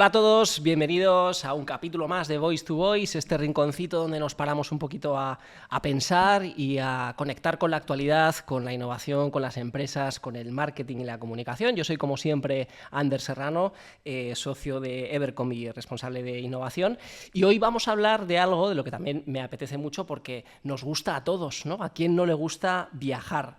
Hola a todos, bienvenidos a un capítulo más de Voice to Voice, este rinconcito donde nos paramos un poquito a pensar y a conectar con la actualidad, con la innovación, con las empresas, con el marketing y la comunicación. Yo soy, como siempre, Ander Serrano, socio de Evercom y responsable de innovación. Y hoy vamos a hablar de algo de lo que también me apetece mucho porque nos gusta a todos, ¿no? ¿A quién no le gusta viajar?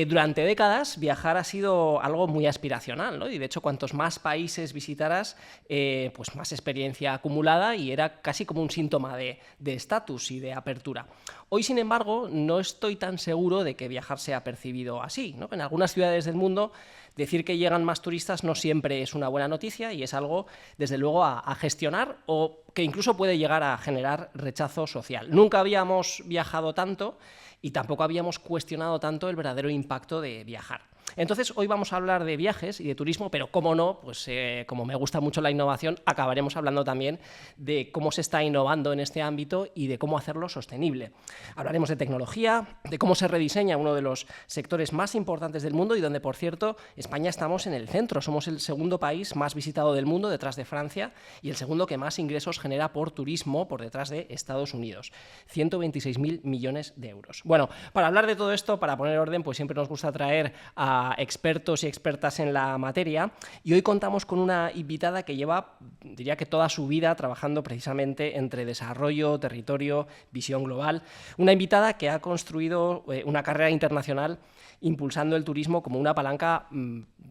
Durante décadas viajar ha sido algo muy aspiracional, ¿no? Y de hecho cuantos más países visitaras, pues más experiencia acumulada y era casi como un síntoma de estatus y de apertura. Hoy, sin embargo, no estoy tan seguro de que viajar sea percibido así, ¿no? En algunas ciudades del mundo decir que llegan más turistas no siempre es una buena noticia y es algo, desde luego, a gestionar o que incluso puede llegar a generar rechazo social. Nunca habíamos viajado tanto y tampoco habíamos cuestionado tanto el verdadero impacto de viajar. Entonces, hoy vamos a hablar de viajes y de turismo, pero cómo no, pues como me gusta mucho la innovación, acabaremos hablando también de cómo se está innovando en este ámbito y de cómo hacerlo sostenible. Hablaremos de tecnología, de cómo se rediseña uno de los sectores más importantes del mundo y donde, por cierto, España estamos en el centro. Somos el segundo país más visitado del mundo, detrás de Francia, y el segundo que más ingresos genera por turismo, por detrás de Estados Unidos. 126.000 millones de euros. Bueno, para hablar de todo esto, para poner orden, pues siempre nos gusta traer a expertos y expertas en la materia, y hoy contamos con una invitada que lleva, diría que toda su vida trabajando precisamente entre desarrollo, territorio, visión global, una invitada que ha construido una carrera internacional impulsando el turismo como una palanca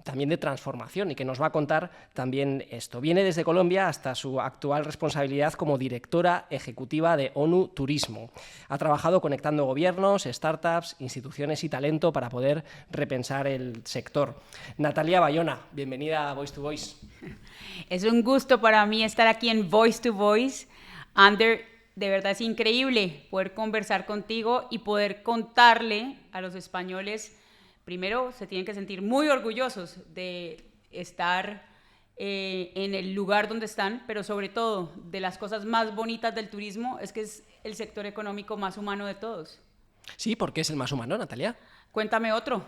también de transformación y que nos va a contar también esto. Viene desde Colombia hasta su actual responsabilidad como directora ejecutiva de ONU Turismo. Ha trabajado conectando gobiernos, startups, instituciones y talento para poder repensar el sector. Natalia Bayona, bienvenida a Voice to Voice. Es un gusto para mí estar aquí en Voice to Voice. Ander, de verdad es increíble poder conversar contigo y poder contarle a los españoles. Primero, se tienen que sentir muy orgullosos de estar en el lugar donde están, pero sobre todo, de las cosas más bonitas del turismo, es que es el sector económico más humano de todos. Sí, ¿por qué es el más humano, Natalia? Cuéntame otro.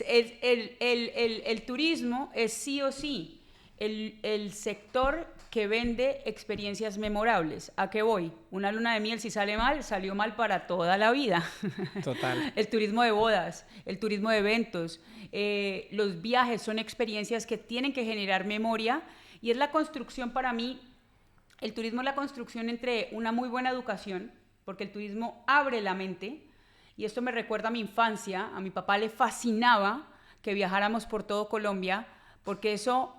El turismo es sí o sí el sector que vende experiencias memorables. ¿A qué voy? Una luna de miel, si sale mal, salió mal para toda la vida. Total. El turismo de bodas, el turismo de eventos, los viajes son experiencias que tienen que generar memoria y es la construcción para mí. El turismo es la construcción entre una muy buena educación, porque el turismo abre la mente. Y esto me recuerda a mi infancia. A mi papá le fascinaba que viajáramos por todo Colombia, porque eso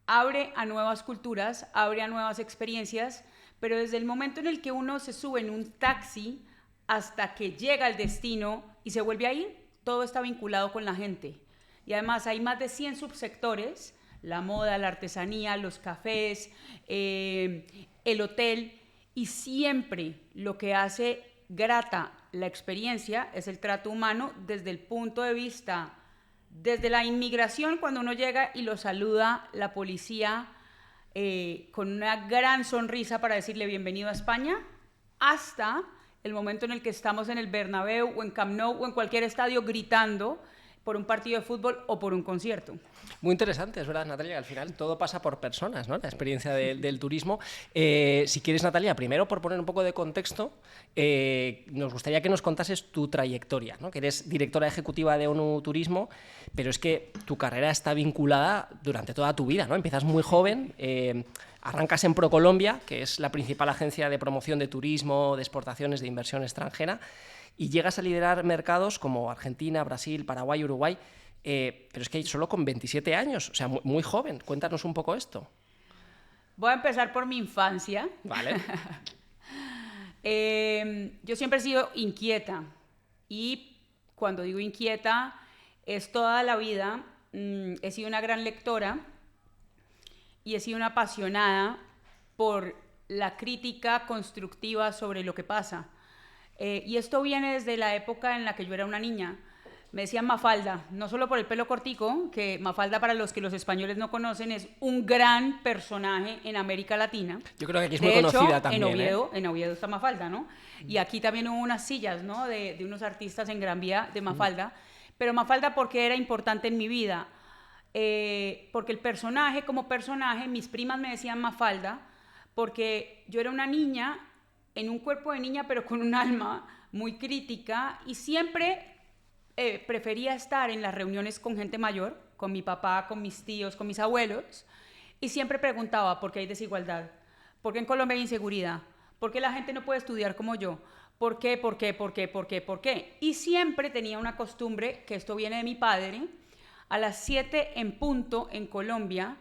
abre a nuevas culturas, abre a nuevas experiencias, pero desde el momento en el que uno se sube en un taxi hasta que llega al destino y se vuelve a ir, todo está vinculado con la gente. Y además hay más de 100 subsectores: la moda, la artesanía, los cafés, el hotel, y siempre lo que hace grata la experiencia es el trato humano desde el punto de vista, desde la inmigración, cuando uno llega y lo saluda la policía con una gran sonrisa para decirle bienvenido a España, hasta el momento en el que estamos en el Bernabéu o en Camp Nou o en cualquier estadio gritando por un partido de fútbol o por un concierto. Muy interesante, es verdad, Natalia, que al final todo pasa por personas, ¿no? La experiencia del turismo. Si quieres, Natalia, primero por poner un poco de contexto, nos gustaría que nos contases tu trayectoria, ¿no? Que eres directora ejecutiva de ONU Turismo, pero es que tu carrera está vinculada durante toda tu vida, ¿no? Empiezas muy joven, arrancas en ProColombia, que es la principal agencia de promoción de turismo, de exportaciones, de inversión extranjera, y llegas a liderar mercados como Argentina, Brasil, Paraguay, Uruguay, pero es que solo con 27 años, o sea, muy joven. Cuéntanos un poco esto. Voy a empezar por mi infancia. Vale. Yo siempre he sido inquieta, y cuando digo inquieta es toda la vida. He sido una gran lectora y he sido una apasionada por la crítica constructiva sobre lo que pasa. Y esto viene desde la época en la que yo era una niña. Me decían Mafalda, no solo por el pelo cortico, que Mafalda, para los que los españoles no conocen, es un gran personaje en América Latina. Yo creo que aquí es muy conocida también. En Oviedo está Mafalda, ¿no? Y aquí también hubo unas sillas, ¿no? de unos artistas en Gran Vía de Mafalda. Pero Mafalda, ¿por qué era importante en mi vida? porque el personaje, como personaje, mis primas me decían Mafalda, porque yo era una niña en un cuerpo de niña, pero con un alma muy crítica, y siempre prefería estar en las reuniones con gente mayor, con mi papá, con mis tíos, con mis abuelos, y siempre preguntaba por qué hay desigualdad, por qué en Colombia hay inseguridad, por qué la gente no puede estudiar como yo, por qué, por qué, por qué, por qué, por qué. Y siempre tenía una costumbre, que esto viene de mi padre, a las 7 en punto en Colombia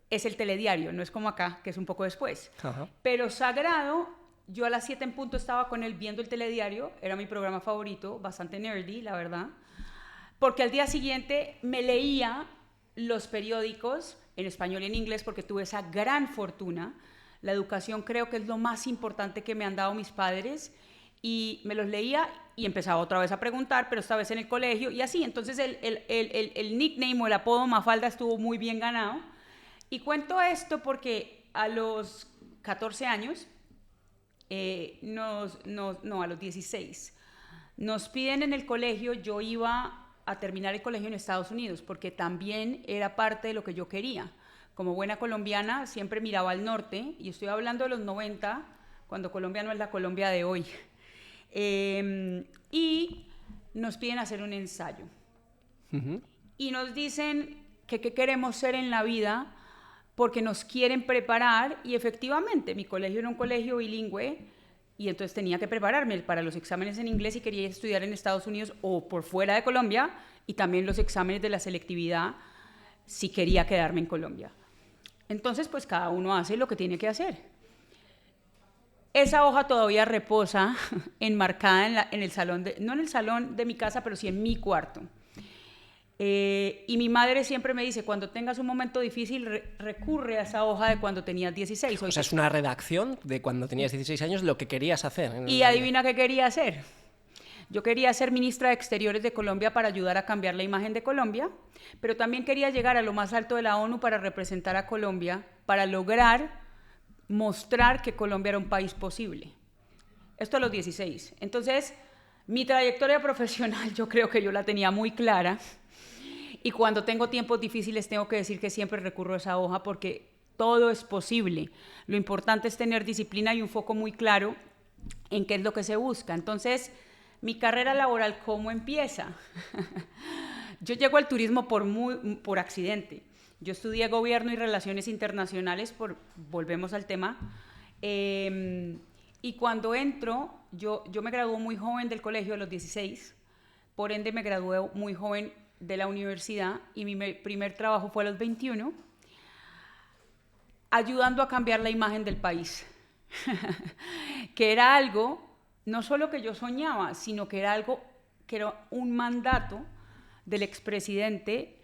es el telediario, no es como acá, que es un poco después. Ajá. Pero sagrado, yo a las 7 en punto estaba con él viendo el telediario, era mi programa favorito, bastante nerdy, la verdad, porque al día siguiente me leía los periódicos en español y en inglés, porque tuve esa gran fortuna. La educación creo que es lo más importante que me han dado mis padres, y me los leía y empezaba otra vez a preguntar, pero esta vez en el colegio, y así. Entonces el nickname o el apodo Mafalda estuvo muy bien ganado. Y cuento esto porque a los 14 años, a los 16, nos piden en el colegio. Yo iba a terminar el colegio en Estados Unidos, porque también era parte de lo que yo quería. Como buena colombiana, siempre miraba al norte, y estoy hablando de los 90, cuando Colombia no es la Colombia de hoy. Y nos piden hacer un ensayo. Y nos dicen que qué queremos ser en la vida, porque nos quieren preparar, y efectivamente, mi colegio era un colegio bilingüe, y entonces tenía que prepararme para los exámenes en inglés si quería estudiar en Estados Unidos o por fuera de Colombia, y también los exámenes de la selectividad si quería quedarme en Colombia. Entonces, pues cada uno hace lo que tiene que hacer. Esa hoja todavía reposa enmarcada en el salón, no en el salón de mi casa, pero sí en mi cuarto. Y mi madre siempre me dice, cuando tengas un momento difícil, recurre a esa hoja de cuando tenías 16. O sea, es una redacción de cuando tenías 16 años, lo que querías hacer. Y adivina qué quería hacer. Yo quería ser ministra de Exteriores de Colombia para ayudar a cambiar la imagen de Colombia, pero también quería llegar a lo más alto de la ONU para representar a Colombia, para lograr mostrar que Colombia era un país posible. Esto a los 16. Entonces, mi trayectoria profesional yo creo que yo la tenía muy clara, y cuando tengo tiempos difíciles tengo que decir que siempre recurro a esa hoja, porque todo es posible. Lo importante es tener disciplina y un foco muy claro en qué es lo que se busca. Entonces, mi carrera laboral, ¿cómo empieza? Yo llego al turismo por accidente. Yo estudié Gobierno y Relaciones Internacionales, volvemos al tema, y cuando entro, yo me gradué muy joven del colegio, a los 16, por ende me gradué muy joven de la universidad, y mi primer trabajo fue a los 21, ayudando a cambiar la imagen del país, que era algo, no solo que yo soñaba, sino que era algo, que era un mandato del expresidente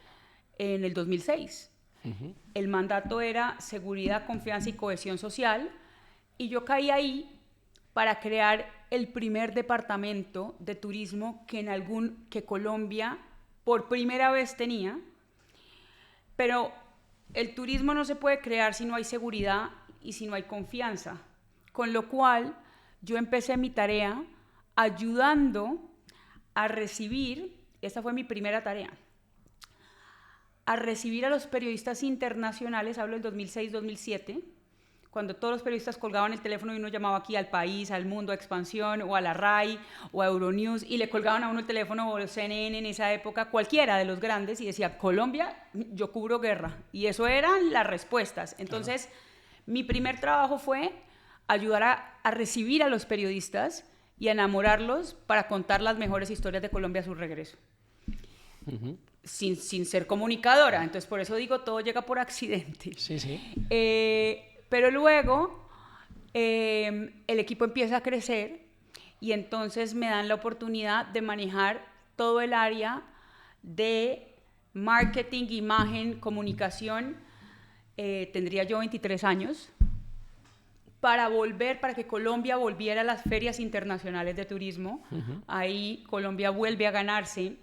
en el 2006. El mandato era seguridad, confianza y cohesión social, y yo caí ahí para crear el primer departamento de turismo que Colombia por primera vez tenía. Pero el turismo no se puede crear si no hay seguridad y si no hay confianza, con lo cual yo empecé mi tarea ayudando a recibir, esta fue mi primera tarea, a recibir a los periodistas internacionales, hablo del 2006-2007, cuando todos los periodistas colgaban el teléfono y uno llamaba aquí al País, al Mundo, a Expansión, o a la RAI, o a Euronews, y le colgaban a uno el teléfono, o CNN en esa época, cualquiera de los grandes, y decía, Colombia, yo cubro guerra. Y eso eran las respuestas. Entonces, mi primer trabajo fue ayudar a recibir a los periodistas y a enamorarlos para contar las mejores historias de Colombia a su regreso. Sin ser comunicadora, entonces por eso digo, todo llega por accidente. Sí, sí. Pero luego el equipo empieza a crecer, y entonces me dan la oportunidad de manejar todo el área de marketing, imagen, comunicación. Tendría yo 23 años, para que Colombia volviera a las ferias internacionales de turismo. Ahí Colombia vuelve a ganarse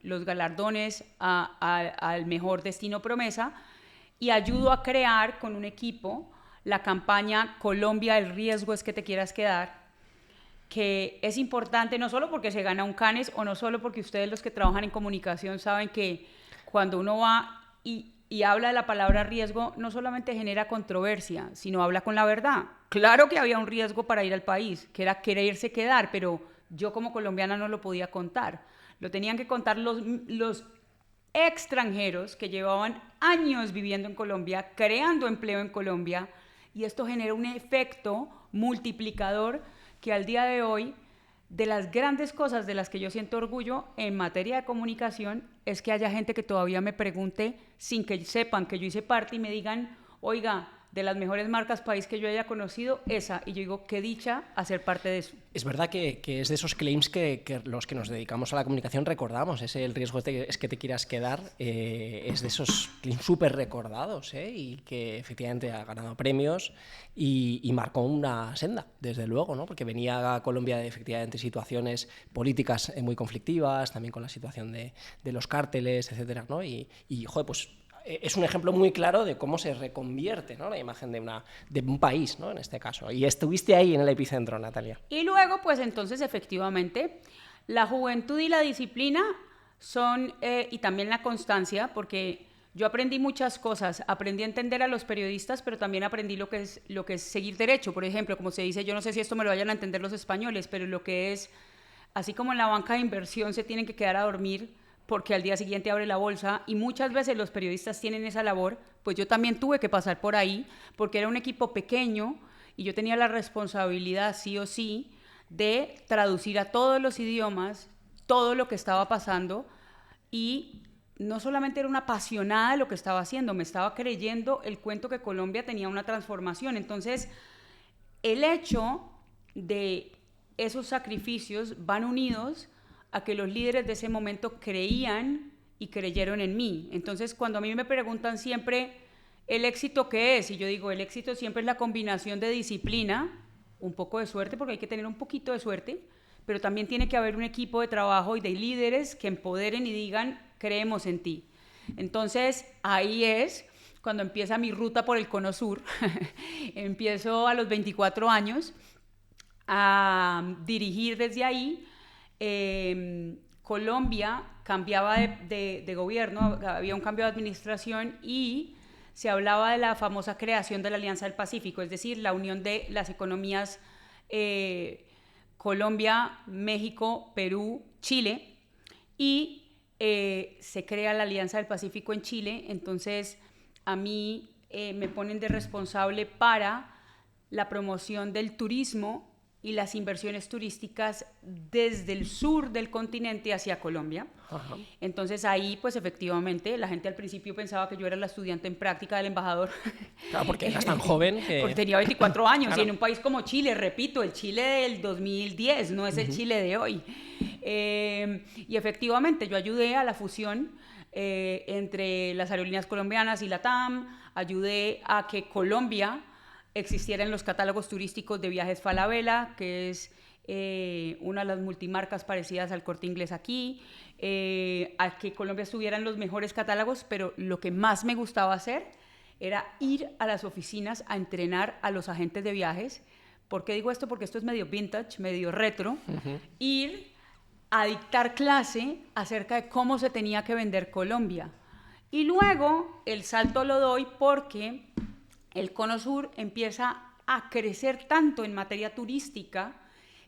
los galardones al mejor destino promesa, y ayudo a crear con un equipo la campaña Colombia, el riesgo es que te quieras quedar, que es importante no solo porque se gana un Cannes, o no solo porque ustedes los que trabajan en comunicación saben que cuando uno va y habla de la palabra riesgo, no solamente genera controversia, sino habla con la verdad. Claro que había un riesgo para ir al país, que era quererse quedar, pero yo como colombiana no lo podía contar. Lo tenían que contar los extranjeros que llevaban años viviendo en Colombia, creando empleo en Colombia, y esto genera un efecto multiplicador que al día de hoy, de las grandes cosas de las que yo siento orgullo en materia de comunicación, es que haya gente que todavía me pregunte, sin que sepan que yo hice parte, y me digan, oiga, de las mejores marcas país que yo haya conocido, esa. Y yo digo, qué dicha hacer parte de eso. Es verdad que es de esos claims que los que nos dedicamos a la comunicación recordamos. El riesgo es que te quieras quedar. Es de esos claims súper recordados, y que efectivamente ha ganado premios y marcó una senda, desde luego, ¿no? Porque venía a Colombia de efectivamente situaciones políticas muy conflictivas, también con la situación de los cárteles, etcétera, ¿no? Y joder, pues es un ejemplo muy claro de cómo se reconvierte, ¿no?, la imagen de un país, ¿no?, en este caso. Y estuviste ahí en el epicentro, Natalia. Y luego, pues entonces, efectivamente, la juventud y la disciplina son, y también la constancia, porque yo aprendí muchas cosas. Aprendí a entender a los periodistas, pero también aprendí lo que es seguir derecho. Por ejemplo, como se dice, yo no sé si esto me lo vayan a entender los españoles, pero lo que es, así como en la banca de inversión se tienen que quedar a dormir porque al día siguiente abre la bolsa, y muchas veces los periodistas tienen esa labor, pues yo también tuve que pasar por ahí, porque era un equipo pequeño y yo tenía la responsabilidad, sí o sí, de traducir a todos los idiomas todo lo que estaba pasando, y no solamente era una apasionada de lo que estaba haciendo, me estaba creyendo el cuento que Colombia tenía una transformación. Entonces, el hecho de esos sacrificios van unidos a que los líderes de ese momento creían y creyeron en mí. Entonces, cuando a mí me preguntan siempre, ¿el éxito qué es? Y yo digo, el éxito siempre es la combinación de disciplina, un poco de suerte, porque hay que tener un poquito de suerte, pero también tiene que haber un equipo de trabajo y de líderes que empoderen y digan, creemos en ti. Entonces, ahí es cuando empieza mi ruta por el Cono Sur. Empiezo a los 24 años a dirigir desde ahí. Colombia cambiaba de gobierno, había un cambio de administración y se hablaba de la famosa creación de la Alianza del Pacífico, es decir, la unión de las economías Colombia, México, Perú, Chile, y se crea la Alianza del Pacífico en Chile. Entonces a mí me ponen de responsable para la promoción del turismo y las inversiones turísticas desde el sur del continente hacia Colombia. Ajá. Entonces ahí, pues efectivamente, la gente al principio pensaba que yo era la estudiante en práctica del embajador. Claro, porque eras tan joven que... Porque tenía 24 años, claro. Y en un país como Chile, repito, el Chile del 2010, no es el Chile de hoy. Y efectivamente, yo ayudé a la fusión entre las aerolíneas colombianas y la TAM, ayudé a que Colombia existiera en los catálogos turísticos de Viajes Falabella, que es una de las multimarcas parecidas al Corte Inglés aquí, a que Colombia estuviera en los mejores catálogos, pero lo que más me gustaba hacer era ir a las oficinas a entrenar a los agentes de viajes. ¿Por qué digo esto? Porque esto es medio vintage, medio retro. Ir a dictar clase acerca de cómo se tenía que vender Colombia. Y luego el salto lo doy porque el Cono Sur empieza a crecer tanto en materia turística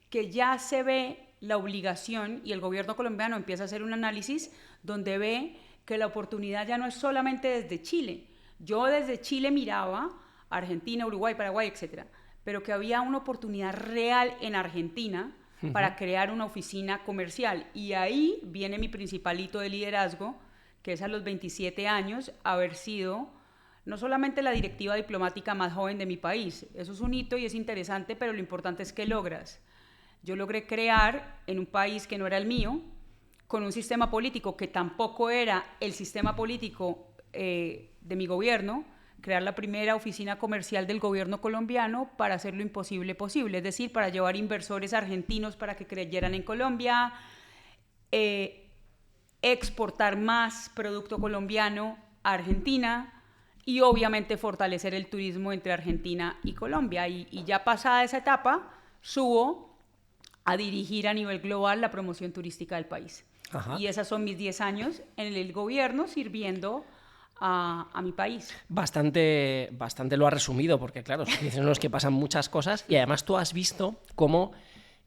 que ya se ve la obligación, y el gobierno colombiano empieza a hacer un análisis donde ve que la oportunidad ya no es solamente desde Chile. Yo desde Chile miraba Argentina, Uruguay, Paraguay, etc., pero que había una oportunidad real en Argentina para crear una oficina comercial. Y ahí viene mi principal hito de liderazgo, que es a los 27 años haber sido no solamente la directiva diplomática más joven de mi país. Eso es un hito y es interesante, pero lo importante es que logras. Yo logré crear en un país que no era el mío, con un sistema político que tampoco era el sistema político de mi gobierno, crear la primera oficina comercial del gobierno colombiano para hacer lo imposible posible, es decir, para llevar inversores argentinos para que creyeran en Colombia, exportar más producto colombiano a Argentina, y obviamente fortalecer el turismo entre Argentina y Colombia. Y ya pasada esa etapa, subo a dirigir a nivel global la promoción turística del país. Ajá. Y esas son mis 10 años en el gobierno sirviendo a mi país. Bastante lo has resumido, porque claro, son 10 años que pasan muchas cosas y además tú has visto cómo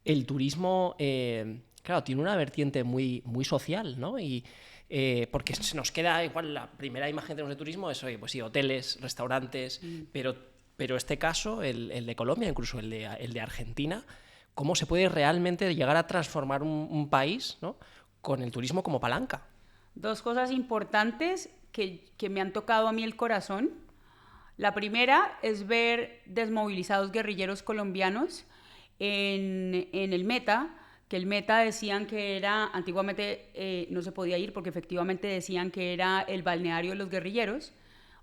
el turismo, claro, tiene una vertiente muy, muy social, ¿no? Y porque se nos queda igual la primera imagen que tenemos de turismo es, oye, pues sí, hoteles, restaurantes, pero este caso, el de Colombia, incluso el de Argentina, cómo se puede realmente llegar a transformar un país, ¿no?, con el turismo como palanca. Dos cosas importantes que me han tocado a mí el corazón. La primera es ver desmovilizados guerrilleros colombianos en el Meta, que el Meta decían que era, antiguamente no se podía ir porque efectivamente decían que era el balneario de los guerrilleros.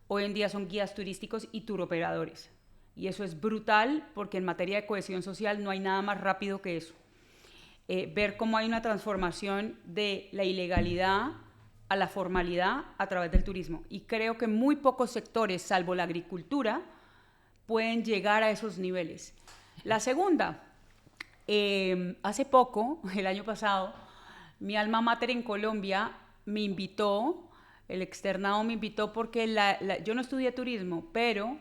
Hoy en día son guías turísticos y turoperadores. Y eso es brutal porque en materia de cohesión social no hay nada más rápido que eso. Ver cómo hay una transformación de la ilegalidad a la formalidad a través del turismo. Y creo que muy pocos sectores, salvo la agricultura, pueden llegar a esos niveles. La segunda, hace poco, el año pasado, mi alma mater en Colombia me invitó, el externado me invitó porque yo no estudié turismo, pero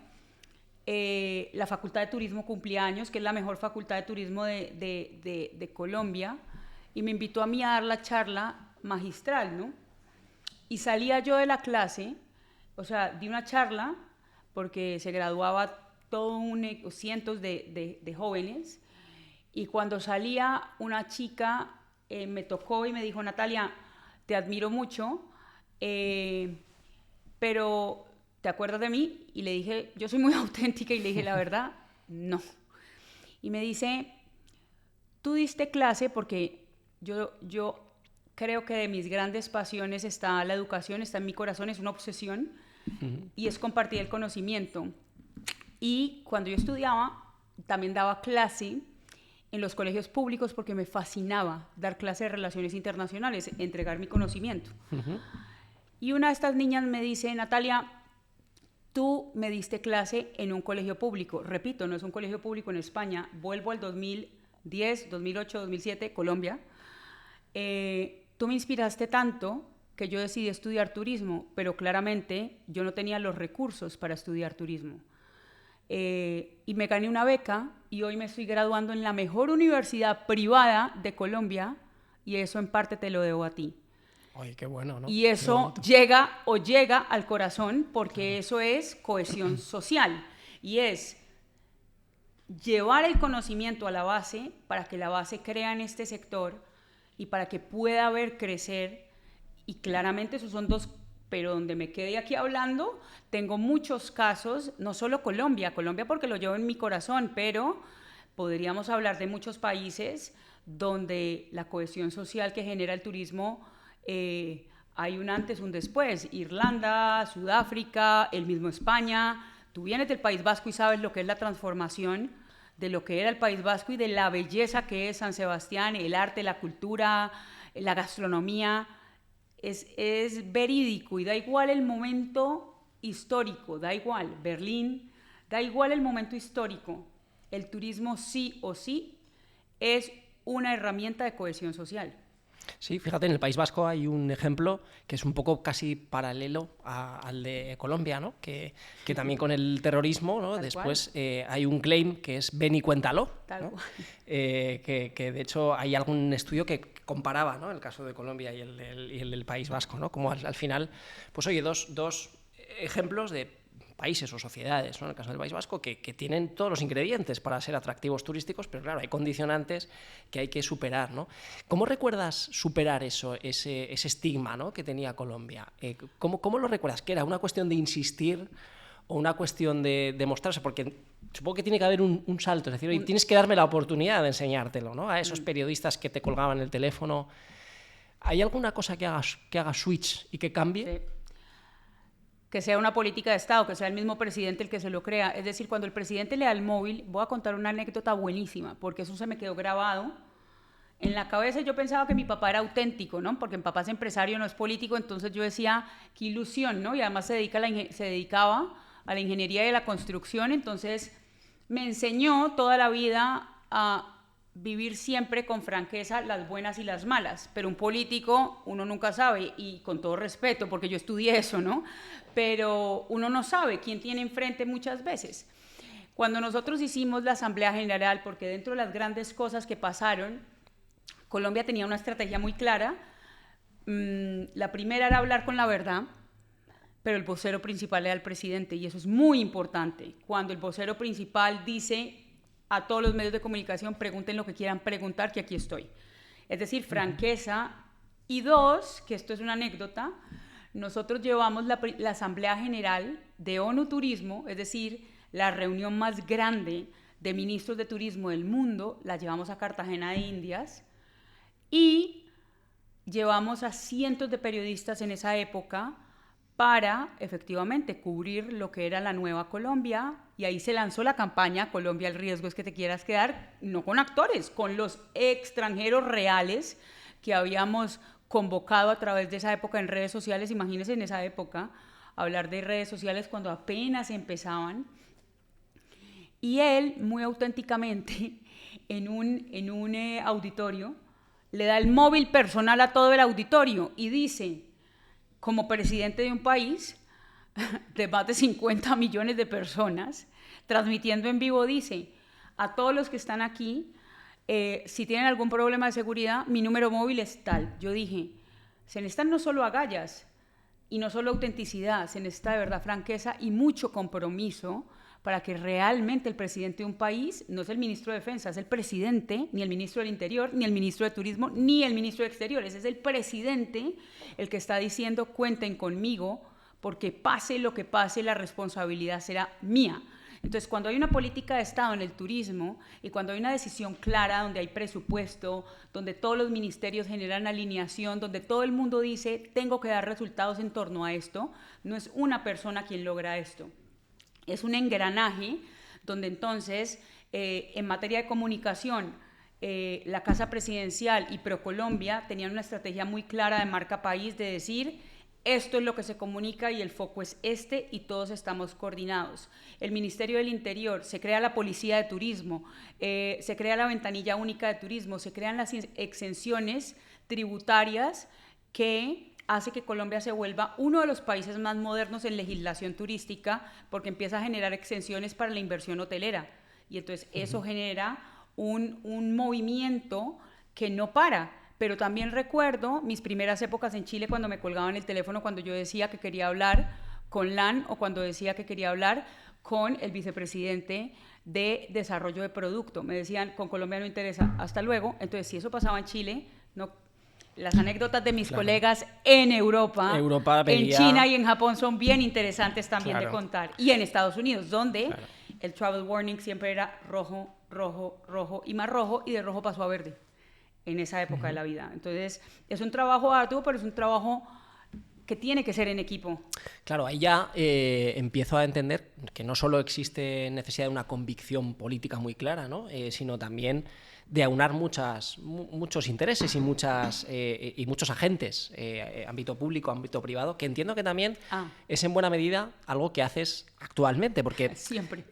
la Facultad de Turismo cumplía años, que es la mejor facultad de turismo de Colombia, y me invitó a mí a dar la charla magistral, ¿no? Y salía yo de la clase, o sea, di una charla, porque se graduaba cientos de jóvenes, y cuando salía una chica me tocó y me dijo, Natalia, te admiro mucho, pero ¿te acuerdas de mí? Y le dije, yo soy muy auténtica, y le dije, la verdad, no. Y me dice, tú diste clase porque yo creo que de mis grandes pasiones está la educación, está en mi corazón, es una obsesión, y es compartir el conocimiento. Y cuando yo estudiaba, también daba clase en los colegios públicos porque me fascinaba dar clase de relaciones internacionales, entregar mi conocimiento. Y una de estas niñas me dice, Natalia, tú me diste clase en un colegio público. Repito, no es un colegio público en España. Vuelvo al 2010, 2008, 2007, Colombia. Tú me inspiraste tanto que yo decidí estudiar turismo, pero claramente yo no tenía los recursos para estudiar turismo. Y me gané una beca y hoy me estoy graduando en la mejor universidad privada de Colombia, y eso en parte te lo debo a ti. Ay, qué bueno, ¿no? Y eso llega al corazón porque eso es cohesión social y es llevar el conocimiento a la base para que la base crea en este sector y para que pueda ver crecer. Y claramente esos son dos, pero donde me quedé aquí hablando, tengo muchos casos, no solo Colombia porque lo llevo en mi corazón, pero podríamos hablar de muchos países donde la cohesión social que genera el turismo, hay un antes, un después. Irlanda, Sudáfrica, el mismo España. Tú vienes del País Vasco y sabes lo que es la transformación de lo que era el País Vasco y de la belleza que es San Sebastián, el arte, la cultura, la gastronomía. Es verídico y da igual el momento histórico, da igual Berlín, da igual el momento histórico. El turismo sí o sí es una herramienta de cohesión social. Sí, fíjate, en el País Vasco hay un ejemplo que es un poco casi paralelo al de Colombia, ¿no? Que también con el terrorismo, ¿no? Después hay un claim que es ven y cuéntalo, ¿no? Que de hecho hay algún estudio que comparaba, ¿no?, el caso de Colombia y el del País Vasco, ¿no? Como al final, pues oye, dos ejemplos de países o sociedades, ¿no?, en el caso del País Vasco, que tienen todos los ingredientes para ser atractivos turísticos, pero claro, hay condicionantes que hay que superar, ¿no? ¿Cómo recuerdas superar ese estigma, ¿no?, que tenía Colombia? ¿Cómo lo recuerdas? ¿Que era una cuestión de insistir o una cuestión de mostrarse? Porque supongo que tiene que haber un salto, es decir, tienes que darme la oportunidad de enseñártelo, ¿no?, a esos periodistas que te colgaban el teléfono. ¿Hay alguna cosa que haga switch y que cambie? Sí. Que sea una política de Estado, que sea el mismo presidente el que se lo crea. Es decir, cuando el presidente le da el móvil, voy a contar una anécdota buenísima, porque eso se me quedó grabado en la cabeza. Yo pensaba que mi papá era auténtico, ¿no? Porque mi papá es empresario, no es político, entonces yo decía, qué ilusión, ¿no? Y además se dedicaba a la ingeniería y a la construcción, entonces me enseñó toda la vida a vivir siempre con franqueza las buenas y las malas, pero un político uno nunca sabe, y con todo respeto, porque yo estudié eso, ¿no? Pero uno no sabe quién tiene enfrente muchas veces. Cuando nosotros hicimos la Asamblea General, porque dentro de las grandes cosas que pasaron, Colombia tenía una estrategia muy clara. La primera era hablar con la verdad, pero el vocero principal era el presidente, y eso es muy importante. Cuando el vocero principal dice a todos los medios de comunicación, pregunten lo que quieran preguntar, que aquí estoy. Es decir, franqueza. Y dos, que esto es una anécdota, nosotros llevamos la Asamblea General de ONU Turismo, es decir, la reunión más grande de ministros de turismo del mundo, la llevamos a Cartagena de Indias, y llevamos a cientos de periodistas en esa época para efectivamente cubrir lo que era la nueva Colombia, y ahí se lanzó la campaña Colombia, el riesgo es que te quieras quedar, no con actores, con los extranjeros reales que habíamos convocado a través de esa época en redes sociales. Imagínense en esa época hablar de redes sociales cuando apenas empezaban. Y él, muy auténticamente, en un auditorio, le da el móvil personal a todo el auditorio y dice, como presidente de un país de más de 50 millones de personas, transmitiendo en vivo, dice, a todos los que están aquí, si tienen algún problema de seguridad, mi número móvil es tal. Yo dije, se necesitan no solo agallas y no solo autenticidad, se necesita de verdad franqueza y mucho compromiso para que realmente el presidente de un país, no es el ministro de Defensa, es el presidente, ni el ministro del Interior, ni el ministro de Turismo, ni el ministro de Exteriores, es el presidente el que está diciendo, cuenten conmigo, porque pase lo que pase, la responsabilidad será mía. Entonces, cuando hay una política de Estado en el turismo y cuando hay una decisión clara, donde hay presupuesto, donde todos los ministerios generan alineación, donde todo el mundo dice, tengo que dar resultados en torno a esto, no es una persona quien logra esto. Es un engranaje donde entonces, en materia de comunicación, la Casa Presidencial y ProColombia tenían una estrategia muy clara de marca país, de decir, esto es lo que se comunica y el foco es este y todos estamos coordinados. El Ministerio del Interior, se crea la Policía de Turismo, se crea la Ventanilla Única de Turismo, se crean las exenciones tributarias que hace que Colombia se vuelva uno de los países más modernos en legislación turística, porque empieza a generar exenciones para la inversión hotelera. Y entonces eso genera un movimiento que no para. Pero también recuerdo mis primeras épocas en Chile, cuando me colgaban el teléfono, cuando yo decía que quería hablar con LAN o cuando decía que quería hablar con el vicepresidente de desarrollo de producto. Me decían, con Colombia no interesa, hasta luego. Entonces, si eso pasaba en Chile, no. Las anécdotas de mis colegas en Europa en China y en Japón son bien interesantes también de contar. Y en Estados Unidos, donde el travel warning siempre era rojo, rojo, rojo y más rojo, y de rojo pasó a verde en esa época de la vida. Entonces, es un trabajo arduo, pero es un trabajo que tiene que ser en equipo. Claro, ahí ya empiezo a entender que no solo existe necesidad de una convicción política muy clara, ¿no? Sino también de aunar muchos intereses y muchos agentes, ámbito público, ámbito privado, que entiendo que también es en buena medida algo que haces actualmente, porque siempre.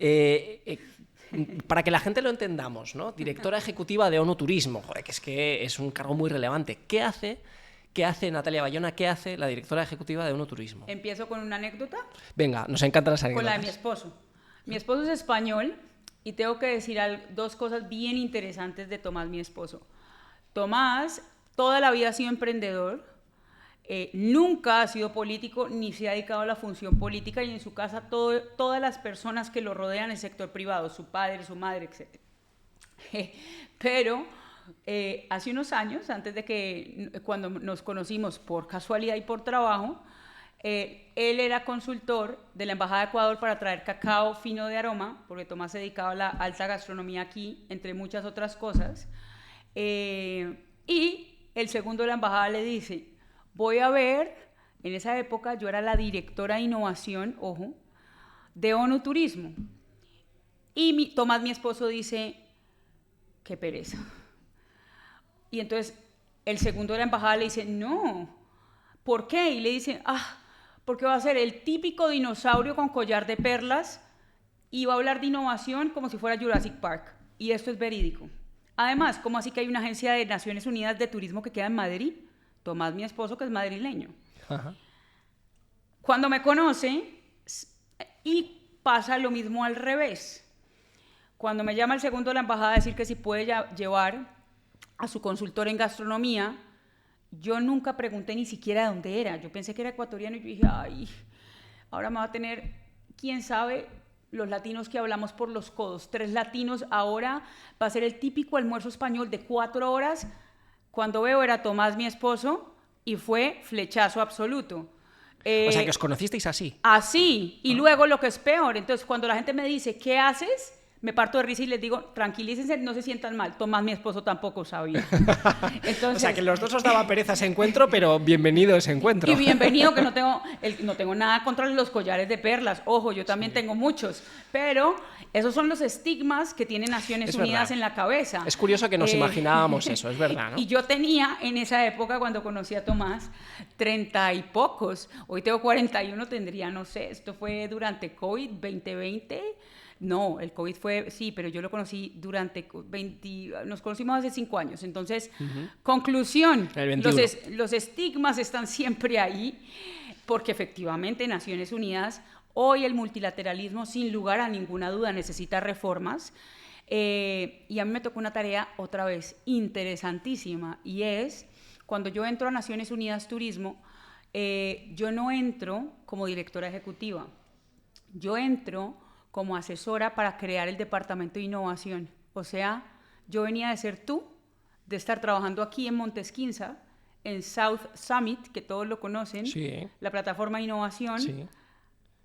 Para que la gente lo entendamos, ¿no? Directora ejecutiva de ONU Turismo, joder, que es un cargo muy relevante. ¿Qué hace Natalia Bayona? ¿Qué hace la directora ejecutiva de ONU Turismo? ¿Empiezo con una anécdota? Venga, nos encantan las anécdotas. Con la de mi esposo. Mi esposo es español y tengo que decir dos cosas bien interesantes de Tomás, mi esposo. Tomás toda la vida ha sido emprendedor, nunca ha sido político ni se ha dedicado a la función política, y en su casa todas las personas que lo rodean el sector privado, su padre, su madre, etc. Pero hace unos años, antes de que cuando nos conocimos por casualidad y por trabajo, él era consultor de la Embajada de Ecuador para traer cacao fino de aroma, porque Tomás se dedicaba a la alta gastronomía aquí, entre muchas otras cosas. Y el segundo de la embajada le dice, voy a ver, en esa época yo era la directora de innovación, ojo, de ONU Turismo. Y Tomás, mi esposo, dice, qué pereza. Y entonces el segundo de la embajada le dice, no, ¿por qué? Y le dice, porque va a ser el típico dinosaurio con collar de perlas y va a hablar de innovación como si fuera Jurassic Park. Y esto es verídico. Además, ¿cómo así que hay una agencia de Naciones Unidas de Turismo que queda en Madrid? Tomás, mi esposo, que es madrileño. Ajá. Cuando me conoce, y pasa lo mismo al revés. Cuando me llama el segundo de la embajada a decir que si puede llevar a su consultor en gastronomía, yo nunca pregunté ni siquiera de dónde era. Yo pensé que era ecuatoriano y yo dije, ay, ahora me va a tener, quién sabe, los latinos que hablamos por los codos. 3 latinos ahora, va a ser el típico almuerzo español de 4 horas. Cuando veo era Tomás, mi esposo, y fue flechazo absoluto. O sea, que os conocisteis así. Así, y luego lo que es peor, entonces cuando la gente me dice, ¿qué haces?, me parto de risa y les digo, tranquilícense, no se sientan mal. Tomás, mi esposo, tampoco sabía. Entonces, o sea, que los dos os daba pereza ese encuentro, pero bienvenido ese encuentro. Y bienvenido, que no tengo nada contra los collares de perlas. Ojo, yo también tengo muchos. Pero esos son los estigmas que tiene Naciones Unidas en la cabeza. Es curioso que nos imaginábamos eso, es verdad, ¿no? Y yo tenía en esa época, cuando conocí a Tomás, 30 y pocos. Hoy tengo 41, tendría, no sé, esto fue durante COVID 2020. No, el COVID fue, sí, pero yo lo conocí durante 20, nos conocimos hace 5 años. Entonces, conclusión, los estigmas están siempre ahí, porque efectivamente Naciones Unidas, hoy el multilateralismo, sin lugar a ninguna duda, necesita reformas. Y a mí me tocó una tarea, otra vez, interesantísima, y es, cuando yo entro a Naciones Unidas Turismo, yo no entro como directora ejecutiva, yo entro como asesora para crear el departamento de innovación. O sea, yo venía de ser de estar trabajando aquí en Montesquinza, en South Summit, que todos lo conocen, sí, la plataforma de innovación, sí,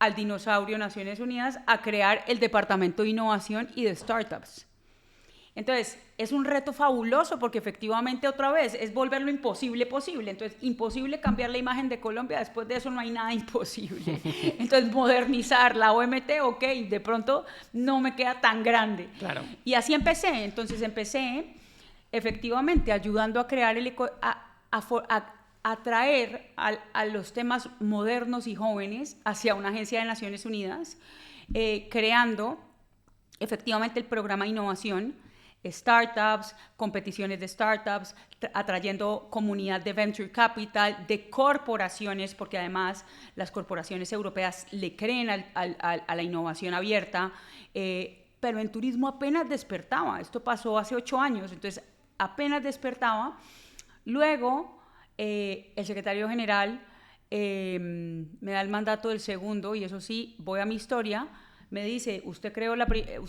al dinosaurio Naciones Unidas, a crear el departamento de innovación y de startups. Entonces, es un reto fabuloso porque efectivamente otra vez es volver lo imposible posible. Entonces, imposible cambiar la imagen de Colombia, después de eso no hay nada imposible. Entonces, modernizar la OMT, ok, de pronto no me queda tan grande. Claro. Y así empecé. Entonces, empecé efectivamente ayudando a crear a traer a los temas modernos y jóvenes hacia una agencia de Naciones Unidas, creando efectivamente el programa de innovación, startups, competiciones de startups, atrayendo comunidad de venture capital, de corporaciones, porque además las corporaciones europeas le creen a la innovación abierta, pero en turismo apenas despertaba. Esto pasó hace 8 años, entonces apenas despertaba. Luego, el secretario general me da el mandato del segundo, y eso sí, voy a mi historia. Me dice, usted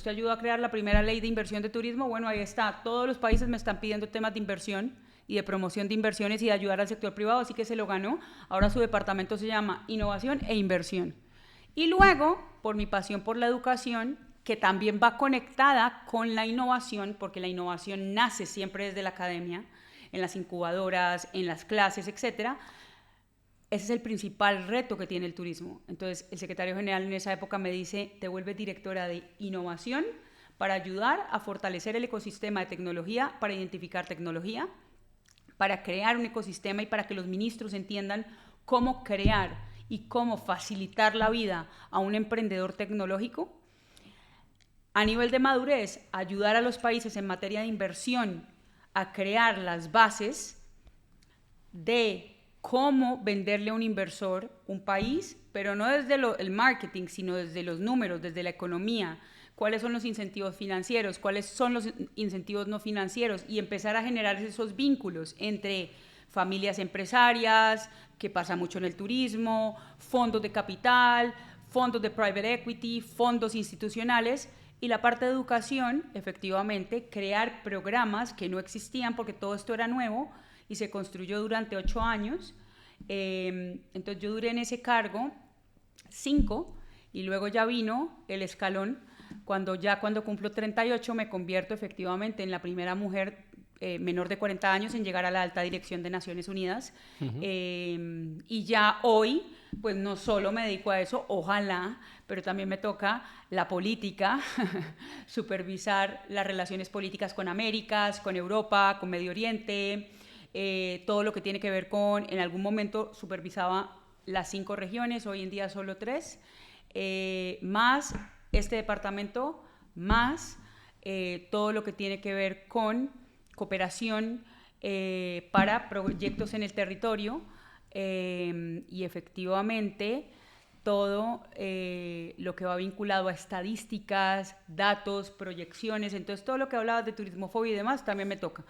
ayudó a crear la primera ley de inversión de turismo. Bueno, ahí está. Todos los países me están pidiendo temas de inversión y de promoción de inversiones y de ayudar al sector privado, así que se lo ganó. Ahora su departamento se llama Innovación e Inversión. Y luego, por mi pasión por la educación, que también va conectada con la innovación, porque la innovación nace siempre desde la academia, en las incubadoras, en las clases, etcétera. Ese es el principal reto que tiene el turismo. Entonces, el secretario general en esa época me dice, te vuelves directora de innovación para ayudar a fortalecer el ecosistema de tecnología, para identificar tecnología, para crear un ecosistema y para que los ministros entiendan cómo crear y cómo facilitar la vida a un emprendedor tecnológico. A nivel de madurez, ayudar a los países en materia de inversión a crear las bases de cómo venderle a un inversor un país, pero no desde el marketing, sino desde los números, desde la economía, cuáles son los incentivos financieros, cuáles son los incentivos no financieros, y empezar a generar esos vínculos entre familias empresarias, que pasa mucho en el turismo, fondos de capital, fondos de private equity, fondos institucionales, y la parte de educación, efectivamente, crear programas que no existían porque todo esto era nuevo, y se construyó durante 8 años. Entonces yo duré en ese cargo 5, y luego ya vino el escalón, cuando cumplo 38 me convierto efectivamente en la primera mujer menor de 40 años en llegar a la alta dirección de Naciones Unidas. Y ya hoy, pues no solo me dedico a eso, ojalá, pero también me toca la política, supervisar las relaciones políticas con Américas, con Europa, con Medio Oriente, todo lo que tiene que ver en algún momento supervisaba las 5 regiones, hoy en día solo 3, más este departamento, más todo lo que tiene que ver con cooperación para proyectos en el territorio y efectivamente todo lo que va vinculado a estadísticas, datos, proyecciones. Entonces todo lo que hablabas de turismofobia y demás también me toca.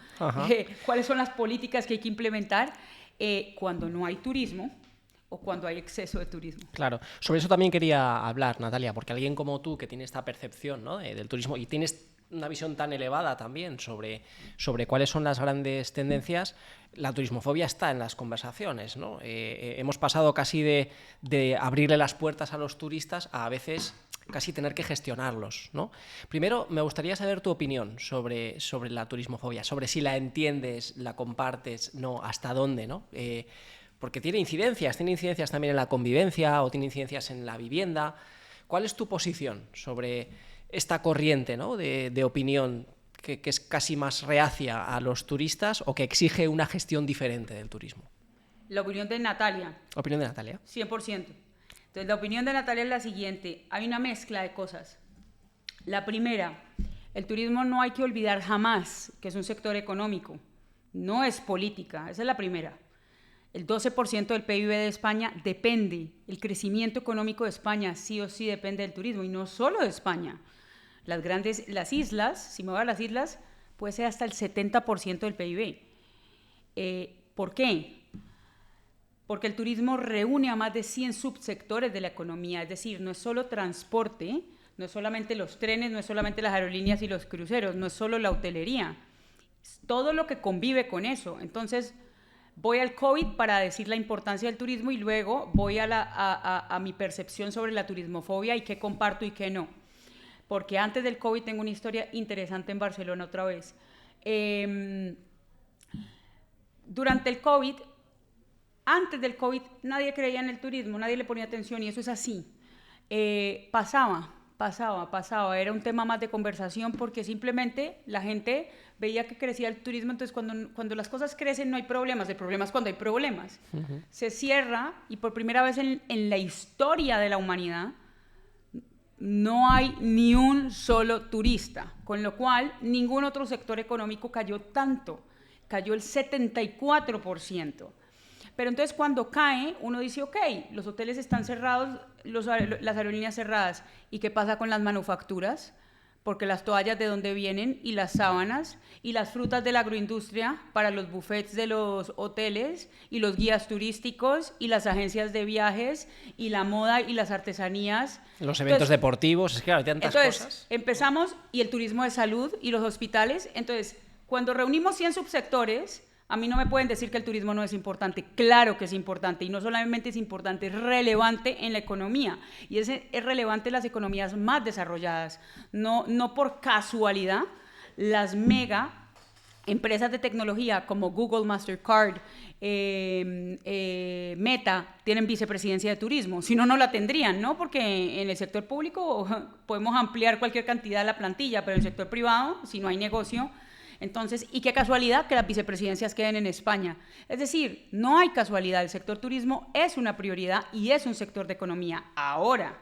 ¿Cuáles son las políticas que hay que implementar cuando no hay turismo o cuando hay exceso de turismo? Claro, sobre eso también quería hablar, Natalia, porque alguien como tú que tiene esta percepción, ¿no?, del turismo y tienes una visión tan elevada también sobre cuáles son las grandes tendencias, la turismofobia está en las conversaciones, ¿no? Hemos pasado casi de abrirle las puertas a los turistas a veces casi tener que gestionarlos, ¿no? Primero, me gustaría saber tu opinión sobre la turismofobia, sobre si la entiendes, la compartes, no, hasta dónde, ¿no? Porque tiene incidencias también en la convivencia o tiene incidencias en la vivienda. ¿Cuál es tu posición sobre esta corriente, ¿no?, de opinión que es casi más reacia a los turistas o que exige una gestión diferente del turismo? La opinión de Natalia. ¿Opinión de Natalia? 100%. Entonces, la opinión de Natalia es la siguiente. Hay una mezcla de cosas. La primera, el turismo no hay que olvidar jamás que es un sector económico. No es política. Esa es la primera. El 12% del PIB de España depende, el crecimiento económico de España sí o sí depende del turismo, y no solo de España. Las islas, si me voy a las islas, puede ser hasta el 70% del PIB. ¿Por qué? Porque el turismo reúne a más de 100 subsectores de la economía, es decir, no es solo transporte, no es solamente los trenes, no es solamente las aerolíneas y los cruceros, no es solo la hotelería, es todo lo que convive con eso. Entonces, voy al COVID para decir la importancia del turismo y luego voy a mi percepción sobre la turismofobia y qué comparto y qué no. Porque antes del COVID tengo una historia interesante en Barcelona otra vez. Durante el COVID, antes del COVID, nadie creía en el turismo, nadie le ponía atención y eso es así. Pasaba, era un tema más de conversación porque simplemente la gente veía que crecía el turismo, entonces cuando las cosas crecen no hay problemas, el problema es cuando hay problemas. Se cierra y por primera vez en la historia de la humanidad no hay ni un solo turista, con lo cual ningún otro sector económico cayó tanto, cayó el 74%. Pero entonces cuando cae, uno dice, ok, los hoteles están cerrados, las aerolíneas cerradas, ¿y qué pasa con las manufacturas? Porque las toallas de dónde vienen y las sábanas y las frutas de la agroindustria para los buffets de los hoteles y los guías turísticos y las agencias de viajes y la moda y las artesanías. Los eventos deportivos, es que hay tantas cosas. Empezamos y el turismo de salud y los hospitales. Entonces, cuando reunimos 100 subsectores, a mí no me pueden decir que el turismo no es importante. Claro que es importante, y no solamente es importante, es relevante en la economía, y es relevante en las economías más desarrolladas. No por casualidad, las mega empresas de tecnología como Google, Mastercard, Meta, tienen vicepresidencia de turismo. Si no, no la tendrían, ¿no? Porque en el sector público podemos ampliar cualquier cantidad de la plantilla, pero en el sector privado, si no hay negocio. Entonces, y qué casualidad que las vicepresidencias queden en España. Es decir, no hay casualidad, el sector turismo es una prioridad y es un sector de economía. Ahora,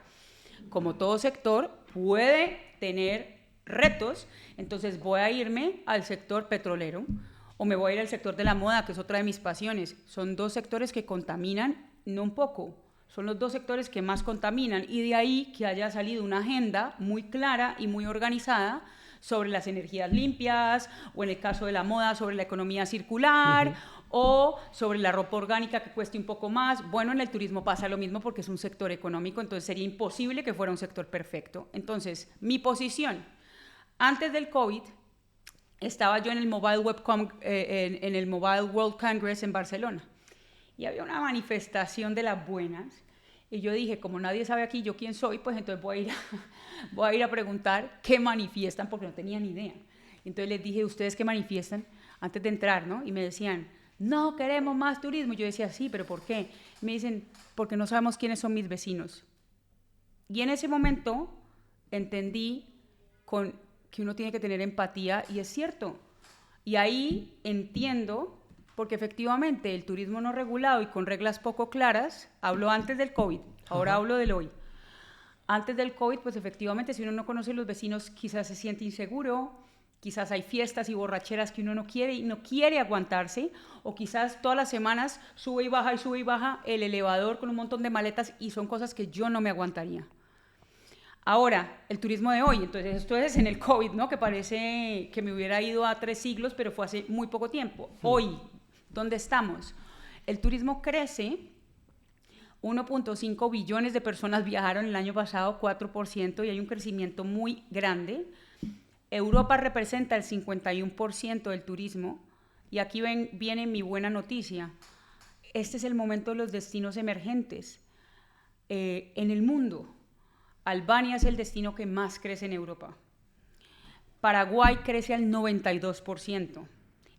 como todo sector, puede tener retos, entonces voy a irme al sector petrolero o me voy a ir al sector de la moda, que es otra de mis pasiones. Son dos sectores que contaminan, no un poco, son los dos sectores que más contaminan, y de ahí que haya salido una agenda muy clara y muy organizada sobre las energías limpias, o en el caso de la moda, sobre la economía circular, o sobre la ropa orgánica que cueste un poco más. Bueno, en el turismo pasa lo mismo porque es un sector económico, entonces sería imposible que fuera un sector perfecto. Entonces, mi posición, antes del COVID, estaba yo en el Mobile World Congress en Barcelona, y había una manifestación de las buenas, y yo dije, como nadie sabe aquí yo quién soy, pues entonces voy a ir a preguntar qué manifiestan, porque no tenía ni idea. Entonces les dije, ¿ustedes qué manifiestan? Antes de entrar, ¿no? Y me decían, no queremos más turismo. Y yo decía, sí, ¿pero por qué? Me dicen, porque no sabemos quiénes son mis vecinos. Y en ese momento entendí que uno tiene que tener empatía, y es cierto. Y ahí entiendo, porque efectivamente el turismo no regulado y con reglas poco claras, hablo antes del COVID, ahora hablo del hoy, Antes del COVID, pues efectivamente, si uno no conoce a los vecinos, quizás se siente inseguro, quizás hay fiestas y borracheras que uno no quiere y no quiere aguantarse, o quizás todas las semanas sube y baja el elevador con un montón de maletas y son cosas que yo no me aguantaría. Ahora, el turismo de hoy, entonces esto es en el COVID, ¿no? Que parece que me hubiera ido a 3 siglos, pero fue hace muy poco tiempo. Hoy, ¿dónde estamos? El turismo crece, 1.5 billones de personas viajaron el año pasado, 4%, y hay un crecimiento muy grande. Europa representa el 51% del turismo, y aquí viene mi buena noticia. Este es el momento de los destinos emergentes en el mundo. Albania es el destino que más crece en Europa. Paraguay crece al 92%.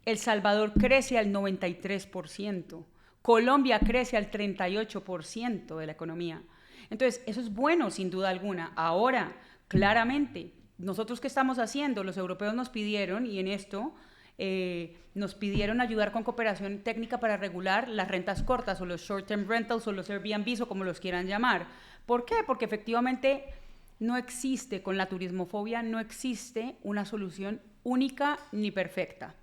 El Salvador crece al 93%. Colombia crece al 38% de la economía. Entonces, eso es bueno, sin duda alguna. Ahora, claramente, nosotros ¿qué estamos haciendo? Los europeos nos pidieron, y en esto nos pidieron ayudar con cooperación técnica para regular las rentas cortas, o los short-term rentals, o los Airbnbs, o como los quieran llamar. ¿Por qué? Porque efectivamente no existe, con la turismofobia, no existe una solución única ni perfecta.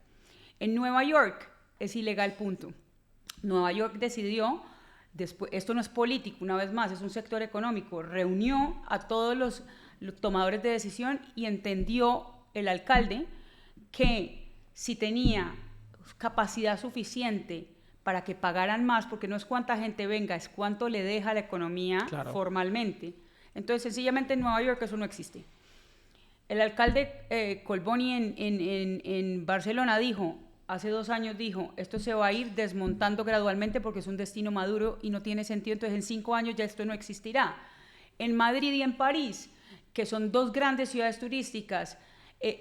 En Nueva York es ilegal, punto. Nueva York decidió, después, esto no es político, una vez más, es un sector económico, reunió a todos los tomadores de decisión y entendió el alcalde que si tenía capacidad suficiente para que pagaran más, porque no es cuánta gente venga, es cuánto le deja la economía formalmente. Entonces, sencillamente en Nueva York eso no existe. El alcalde Colboni en Barcelona dijo, hace 2 años dijo, esto se va a ir desmontando gradualmente porque es un destino maduro y no tiene sentido, entonces en 5 años ya esto no existirá. En Madrid y en París, que son 2 grandes ciudades turísticas,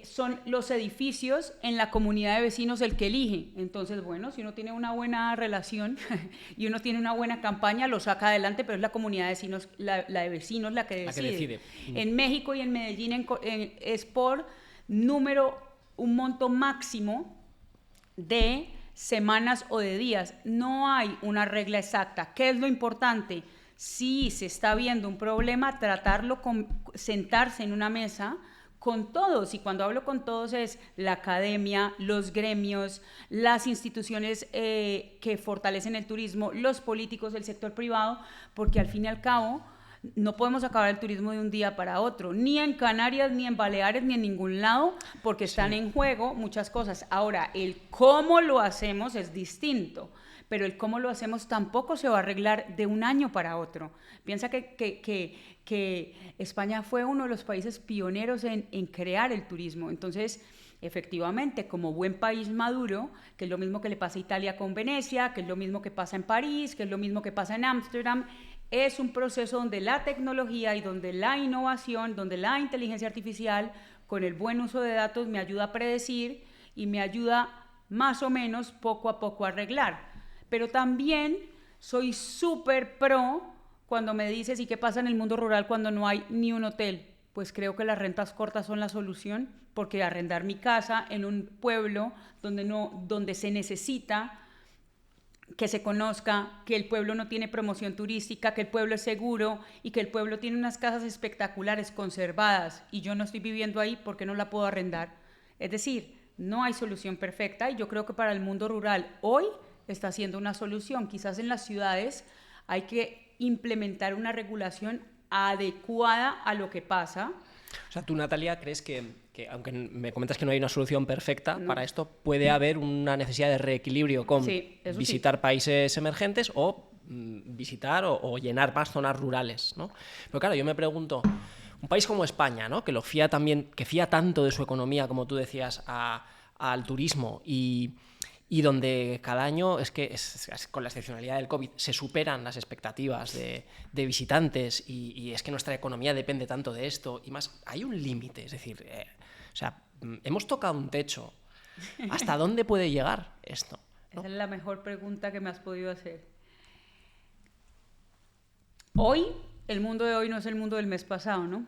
son los edificios en la comunidad de vecinos el que elige. Entonces, bueno, si uno tiene una buena relación y uno tiene una buena campaña, lo saca adelante, pero es la comunidad de vecinos, la de vecinos la que decide. En México y en Medellín es por un monto máximo de semanas o de días. No hay una regla exacta. ¿Qué es lo importante? Si se está viendo un problema, tratarlo, sentarse en una mesa con todos, y cuando hablo con todos es la academia, los gremios, las instituciones que fortalecen el turismo, los políticos, el sector privado, porque al fin y al cabo no podemos acabar el turismo de un día para otro, ni en Canarias, ni en Baleares, ni en ningún lado, porque están en juego muchas cosas. Ahora, el cómo lo hacemos es distinto, pero el cómo lo hacemos tampoco se va a arreglar de un año para otro. Piensa que España fue uno de los países pioneros en crear el turismo. Entonces, efectivamente, como buen país maduro, que es lo mismo que le pasa a Italia con Venecia, que es lo mismo que pasa en París, que es lo mismo que pasa en Ámsterdam, es un proceso donde la tecnología y donde la innovación, donde la inteligencia artificial, con el buen uso de datos, me ayuda a predecir y me ayuda más o menos poco a poco a arreglar. Pero también soy súper pro cuando me dices, ¿y qué pasa en el mundo rural cuando no hay ni un hotel? Pues creo que las rentas cortas son la solución, porque arrendar mi casa en un pueblo donde se necesita que se conozca que el pueblo no tiene promoción turística, que el pueblo es seguro y que el pueblo tiene unas casas espectaculares conservadas y yo no estoy viviendo ahí, ¿por qué no la puedo arrendar? Es decir, no hay solución perfecta y yo creo que para el mundo rural hoy está siendo una solución. Quizás en las ciudades hay que implementar una regulación adecuada a lo que pasa. O sea, tú, Natalia, ¿crees que aunque me comentas que no hay una solución perfecta para esto, puede haber una necesidad de reequilibrio con visitar países emergentes o visitar o llenar más zonas rurales, ¿no? Pero claro, yo me pregunto, un país como España, ¿no? Que fía tanto de su economía, como tú decías, al turismo y donde cada año con la excepcionalidad del COVID se superan las expectativas de visitantes y es que nuestra economía depende tanto de esto y más, hay un límite, es decir, hemos tocado un techo. ¿Hasta dónde puede llegar esto? ¿No? Esa es la mejor pregunta que me has podido hacer. Hoy, el mundo de hoy no es el mundo del mes pasado, ¿no?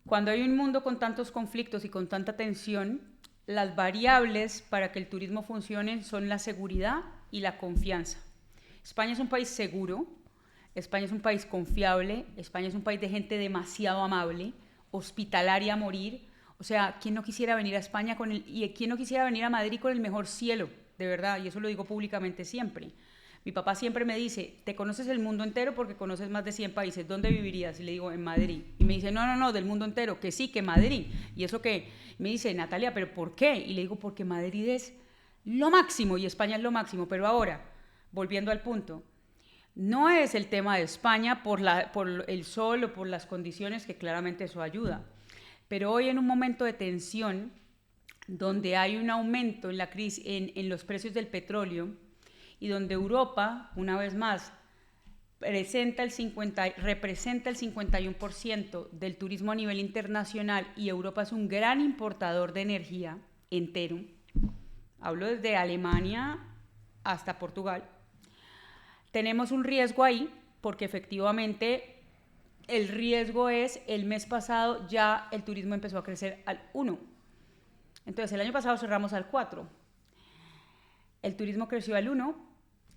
Cuando hay un mundo con tantos conflictos y con tanta tensión, las variables para que el turismo funcione son la seguridad y la confianza. España es un país seguro, España es un país confiable, España es un país de gente demasiado amable, hospitalaria a morir. O sea, ¿quién no quisiera venir a España y quién no quisiera venir a Madrid con el mejor cielo? De verdad, y eso lo digo públicamente siempre. Mi papá siempre me dice, te conoces el mundo entero porque conoces más de 100 países, ¿dónde vivirías? Y le digo, en Madrid. Y me dice, no, del mundo entero, que sí, que Madrid. Y eso que me dice, Natalia, ¿pero por qué? Y le digo, porque Madrid es lo máximo y España es lo máximo. Pero ahora, volviendo al punto, no es el tema de España por el sol o por las condiciones, que claramente eso ayuda. Pero hoy en un momento de tensión, donde hay un aumento en la crisis, en los precios del petróleo, y donde Europa, una vez más, representa el 51% del turismo a nivel internacional, y Europa es un gran importador de energía entero. Hablo desde Alemania hasta Portugal. Tenemos un riesgo ahí, porque efectivamente el riesgo es, el mes pasado ya el turismo empezó a crecer al 1. Entonces el año pasado cerramos al 4. El turismo creció al 1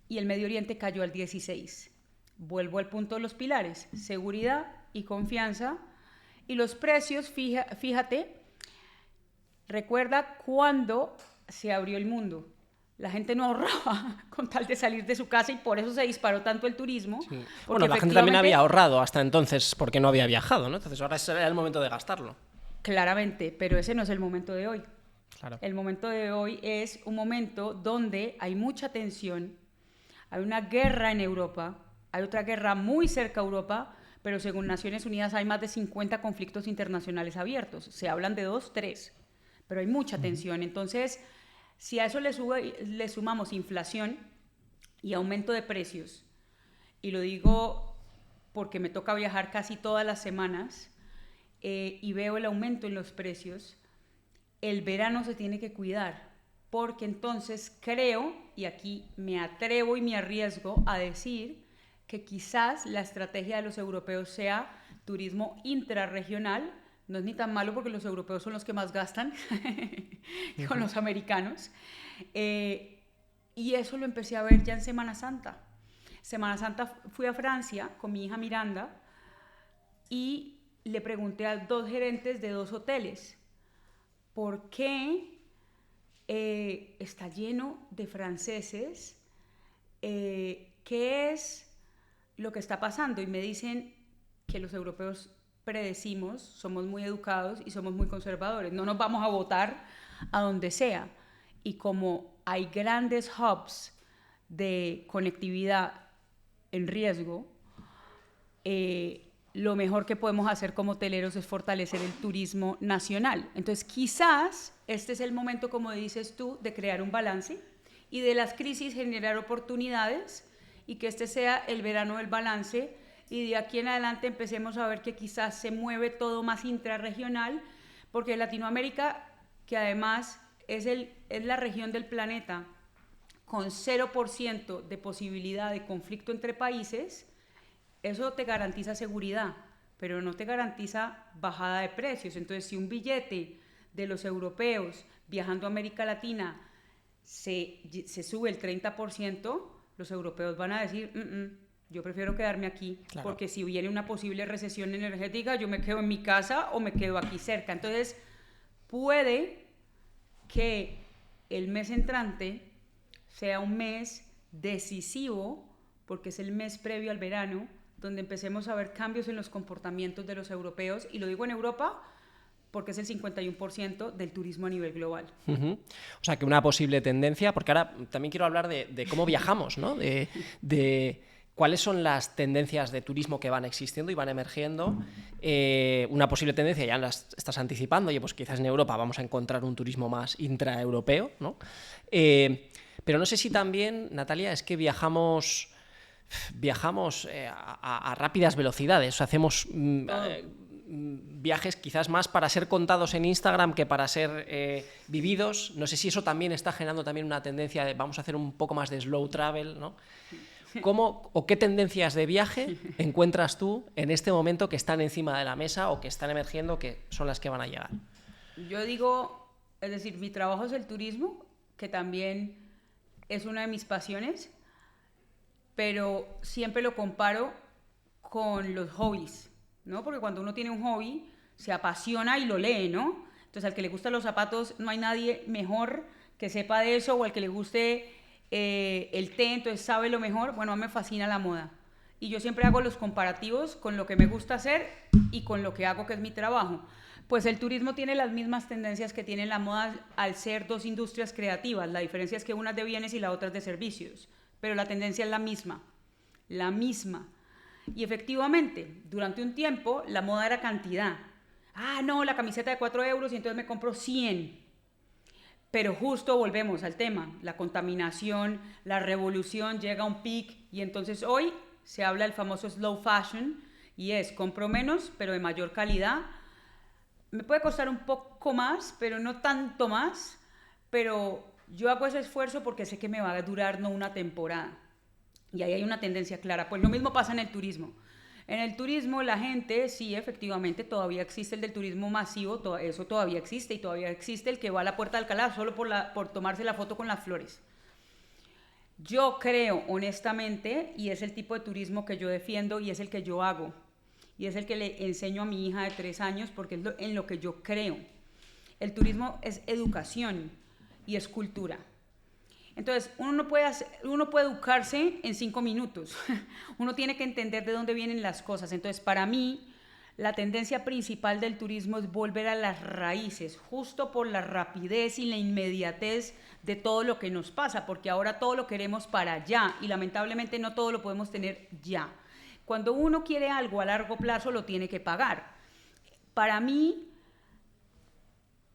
y el Medio Oriente cayó al 16. Vuelvo al punto de los pilares, seguridad y confianza. Y los precios, fíjate, recuerda cuando se abrió el mundo. La gente no ahorraba con tal de salir de su casa y por eso se disparó tanto el turismo. Sí. Bueno, la gente también había ahorrado hasta entonces porque no había viajado, ¿no? Entonces ahora era el momento de gastarlo. Claramente, pero ese no es el momento de hoy. Claro. El momento de hoy es un momento donde hay mucha tensión, hay una guerra en Europa, hay otra guerra muy cerca a Europa, pero según Naciones Unidas hay más de 50 conflictos internacionales abiertos. Se hablan de 2, 3, pero hay mucha tensión. Entonces, si a eso le sumamos inflación y aumento de precios, y lo digo porque me toca viajar casi todas las semanas y veo el aumento en los precios, el verano se tiene que cuidar, porque entonces creo, y aquí me atrevo y me arriesgo a decir, que quizás la estrategia de los europeos sea turismo intrarregional. No es ni tan malo porque los europeos son los que más gastan con los americanos. Y eso lo empecé a ver ya en Semana Santa. Semana Santa fui a Francia con mi hija Miranda y le pregunté a 2 gerentes de 2 hoteles, ¿por qué está lleno de franceses? ¿Qué es lo que está pasando? Y me dicen que los europeos predecimos, somos muy educados y somos muy conservadores, no nos vamos a votar a donde sea. Y como hay grandes hubs de conectividad en riesgo, lo mejor que podemos hacer como hoteleros es fortalecer el turismo nacional. Entonces quizás este es el momento, como dices tú, de crear un balance y de las crisis generar oportunidades, y que este sea el verano del balance, y de aquí en adelante empecemos a ver que quizás se mueve todo más intrarregional, porque Latinoamérica, que además es la región del planeta con 0% de posibilidad de conflicto entre países, eso te garantiza seguridad, pero no te garantiza bajada de precios. Entonces, si un billete de los europeos viajando a América Latina se sube el 30%, los europeos van a decir, yo prefiero quedarme aquí, claro, porque si viene una posible recesión energética, yo me quedo en mi casa o me quedo aquí cerca. Entonces, puede que el mes entrante sea un mes decisivo, porque es el mes previo al verano, donde empecemos a ver cambios en los comportamientos de los europeos, y lo digo en Europa porque es el 51% del turismo a nivel global. O sea, que una posible tendencia, porque ahora también quiero hablar de cómo viajamos, ¿no? De cuáles son las tendencias de turismo que van existiendo y van emergiendo. Una posible tendencia, ya las estás anticipando, oye, pues quizás en Europa vamos a encontrar un turismo más intraeuropeo, ¿no? Pero no sé si también, Natalia, es que viajamos a rápidas velocidades, o sea, hacemos viajes quizás más para ser contados en Instagram que para ser vividos. No sé si eso también está generando también una tendencia de vamos a hacer un poco más de slow travel, ¿no? ¿Cómo o qué tendencias de viaje encuentras tú en este momento que están encima de la mesa o que están emergiendo, que son las que van a llegar? Yo digo, es decir, mi trabajo es el turismo, que también es una de mis pasiones, pero siempre lo comparo con los hobbies, ¿no? Porque cuando uno tiene un hobby, se apasiona y lo lee, ¿no? Entonces, al que le gustan los zapatos, no hay nadie mejor que sepa de eso, o al que le guste el té, entonces sabe lo mejor. Bueno, a mí me fascina la moda. Y yo siempre hago los comparativos con lo que me gusta hacer y con lo que hago, que es mi trabajo. Pues el turismo tiene las mismas tendencias que tiene la moda al ser dos industrias creativas. La diferencia es que una es de bienes y la otra es de servicios. Pero la tendencia es la misma. La misma. Y efectivamente, durante un tiempo, la moda era cantidad. Ah, no, la camiseta de 4 euros y entonces me compro 100. Pero justo volvemos al tema. La contaminación, la revolución llega a un peak y entonces hoy se habla del famoso slow fashion y es compro menos, pero de mayor calidad. Me puede costar un poco más, pero no tanto más, pero yo hago ese esfuerzo porque sé que me va a durar no una temporada. Y ahí hay una tendencia clara. Pues lo mismo pasa en el turismo. En el turismo la gente, sí, efectivamente, todavía existe el del turismo masivo, eso todavía existe, y todavía existe el que va a la Puerta de Alcalá solo por tomarse la foto con las flores. Yo creo, honestamente, y es el tipo de turismo que yo defiendo y es el que yo hago, y es el que le enseño a mi hija de 3 años porque es en lo que yo creo. El turismo es educación y es cultura. Entonces, uno no puede educarse en 5 minutos. Uno tiene que entender de dónde vienen las cosas. Entonces, para mí, la tendencia principal del turismo es volver a las raíces, justo por la rapidez y la inmediatez de todo lo que nos pasa, porque ahora todo lo queremos para allá y lamentablemente no todo lo podemos tener ya. Cuando uno quiere algo a largo plazo, lo tiene que pagar. Para mí,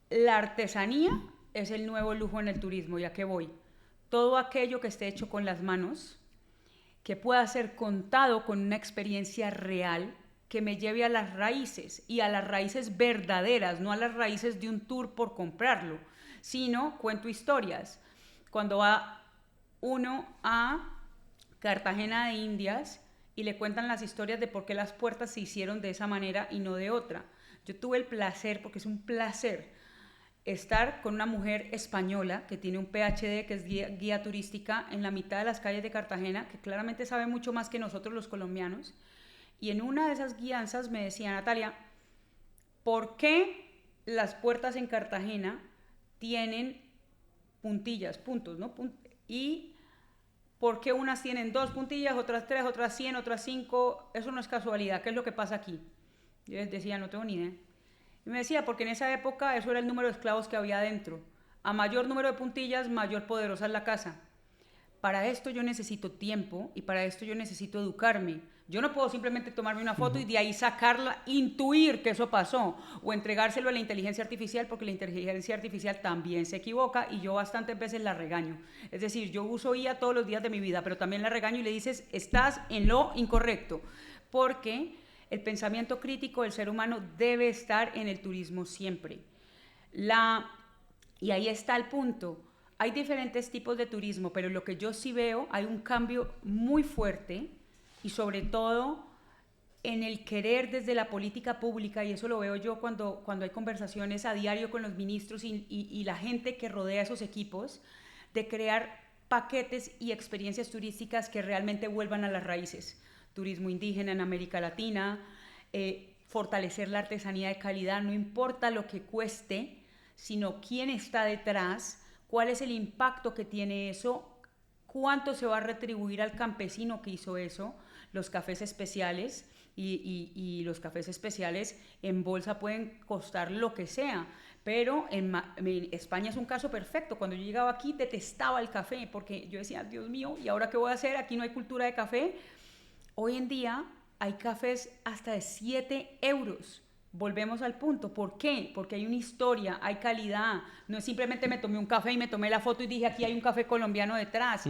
la artesanía es el nuevo lujo en el turismo. ¿Y a qué voy? Todo aquello que esté hecho con las manos, que pueda ser contado con una experiencia real, que me lleve a las raíces, y a las raíces verdaderas, no a las raíces de un tour por comprarlo, sino cuento historias. Cuando va uno a Cartagena de Indias y le cuentan las historias de por qué las puertas se hicieron de esa manera y no de otra. Yo tuve el placer, porque es un placer, estar con una mujer española que tiene un PhD, que es guía turística en la mitad de las calles de Cartagena, que claramente sabe mucho más que nosotros los colombianos. Y en una de esas guianzas me decía: Natalia, ¿por qué las puertas en Cartagena tienen puntillas, puntos, ¿no? Y ¿por qué unas tienen 2 puntillas, otras 3, otras 100, otras 5? Eso no es casualidad. ¿Qué es lo que pasa aquí? Yo les decía, no tengo ni idea. Y me decía, porque en esa época eso era el número de esclavos que había dentro. A mayor número de puntillas, mayor poderosa es la casa. Para esto yo necesito tiempo y para esto yo necesito educarme. Yo no puedo simplemente tomarme una foto y de ahí sacarla, intuir que eso pasó, o entregárselo a la inteligencia artificial, porque la inteligencia artificial también se equivoca y yo bastantes veces la regaño. Es decir, yo uso IA todos los días de mi vida, pero también la regaño y le dices, estás en lo incorrecto, porque el pensamiento crítico del ser humano debe estar en el turismo siempre. Y ahí está el punto. Hay diferentes tipos de turismo, pero lo que yo sí veo, hay un cambio muy fuerte y sobre todo en el querer desde la política pública, y eso lo veo yo cuando hay conversaciones a diario con los ministros y la gente que rodea esos equipos, de crear paquetes y experiencias turísticas que realmente vuelvan a las raíces. Turismo indígena en América Latina, fortalecer la artesanía de calidad, no importa lo que cueste, sino quién está detrás, cuál es el impacto que tiene eso, cuánto se va a retribuir al campesino que hizo eso. Los cafés especiales y los cafés especiales en bolsa pueden costar lo que sea, pero en España es un caso perfecto. Cuando yo llegaba aquí detestaba el café porque yo decía, Dios mío, ¿y ahora qué voy a hacer? Aquí no hay cultura de café. Hoy en día hay cafés hasta de 7 euros. Volvemos al punto. ¿Por qué? Porque hay una historia, hay calidad. No es simplemente me tomé un café y me tomé la foto y dije, aquí hay un café colombiano detrás.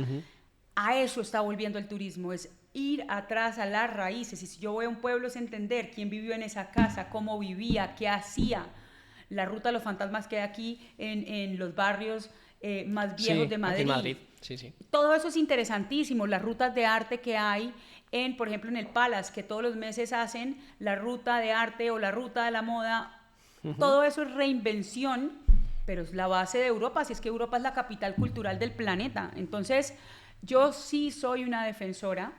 A eso está volviendo el turismo, es ir atrás a las raíces. Y si yo voy a un pueblo es entender quién vivió en esa casa, cómo vivía, qué hacía. La ruta de los fantasmas que hay aquí en los barrios más viejos de Madrid. Aquí en Madrid. Sí. Todo eso es interesantísimo. Las rutas de arte que hay por ejemplo, en el Palace, que todos los meses hacen la ruta de arte o la ruta de la moda. Todo eso es reinvención, pero es la base de Europa, si es que Europa es la capital cultural del planeta. Entonces, yo sí soy una defensora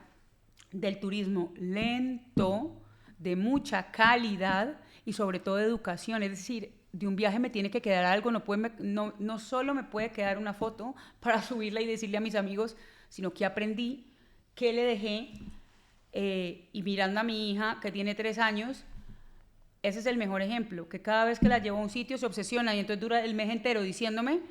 del turismo lento, de mucha calidad y sobre todo de educación. Es decir, de un viaje me tiene que quedar algo, no solo me puede quedar una foto para subirla y decirle a mis amigos, sino que aprendí, qué le dejé, y mirando a mi hija que tiene 3 años, ese es el mejor ejemplo, que cada vez que la llevo a un sitio se obsesiona y entonces dura el mes entero diciéndome,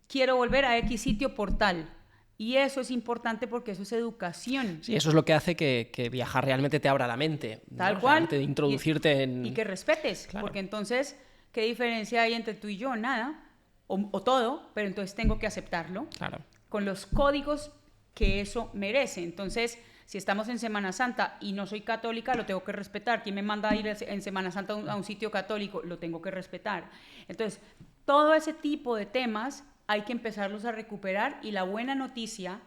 quiero volver a X sitio por tal. Y eso es importante porque eso es educación. Sí, eso es lo que hace que viajar realmente te abra la mente. Tal cual. De introducirte en... Y que respetes, claro. Porque entonces, ¿qué diferencia hay entre tú y yo? Nada, o todo, pero entonces tengo que aceptarlo. Claro. Con los códigos que eso merece. Entonces, si estamos en Semana Santa y no soy católica, lo tengo que respetar. ¿Quién me manda a ir en Semana Santa a un sitio católico? Lo tengo que respetar. Entonces, todo ese tipo de temas hay que empezarlos a recuperar y la buena noticia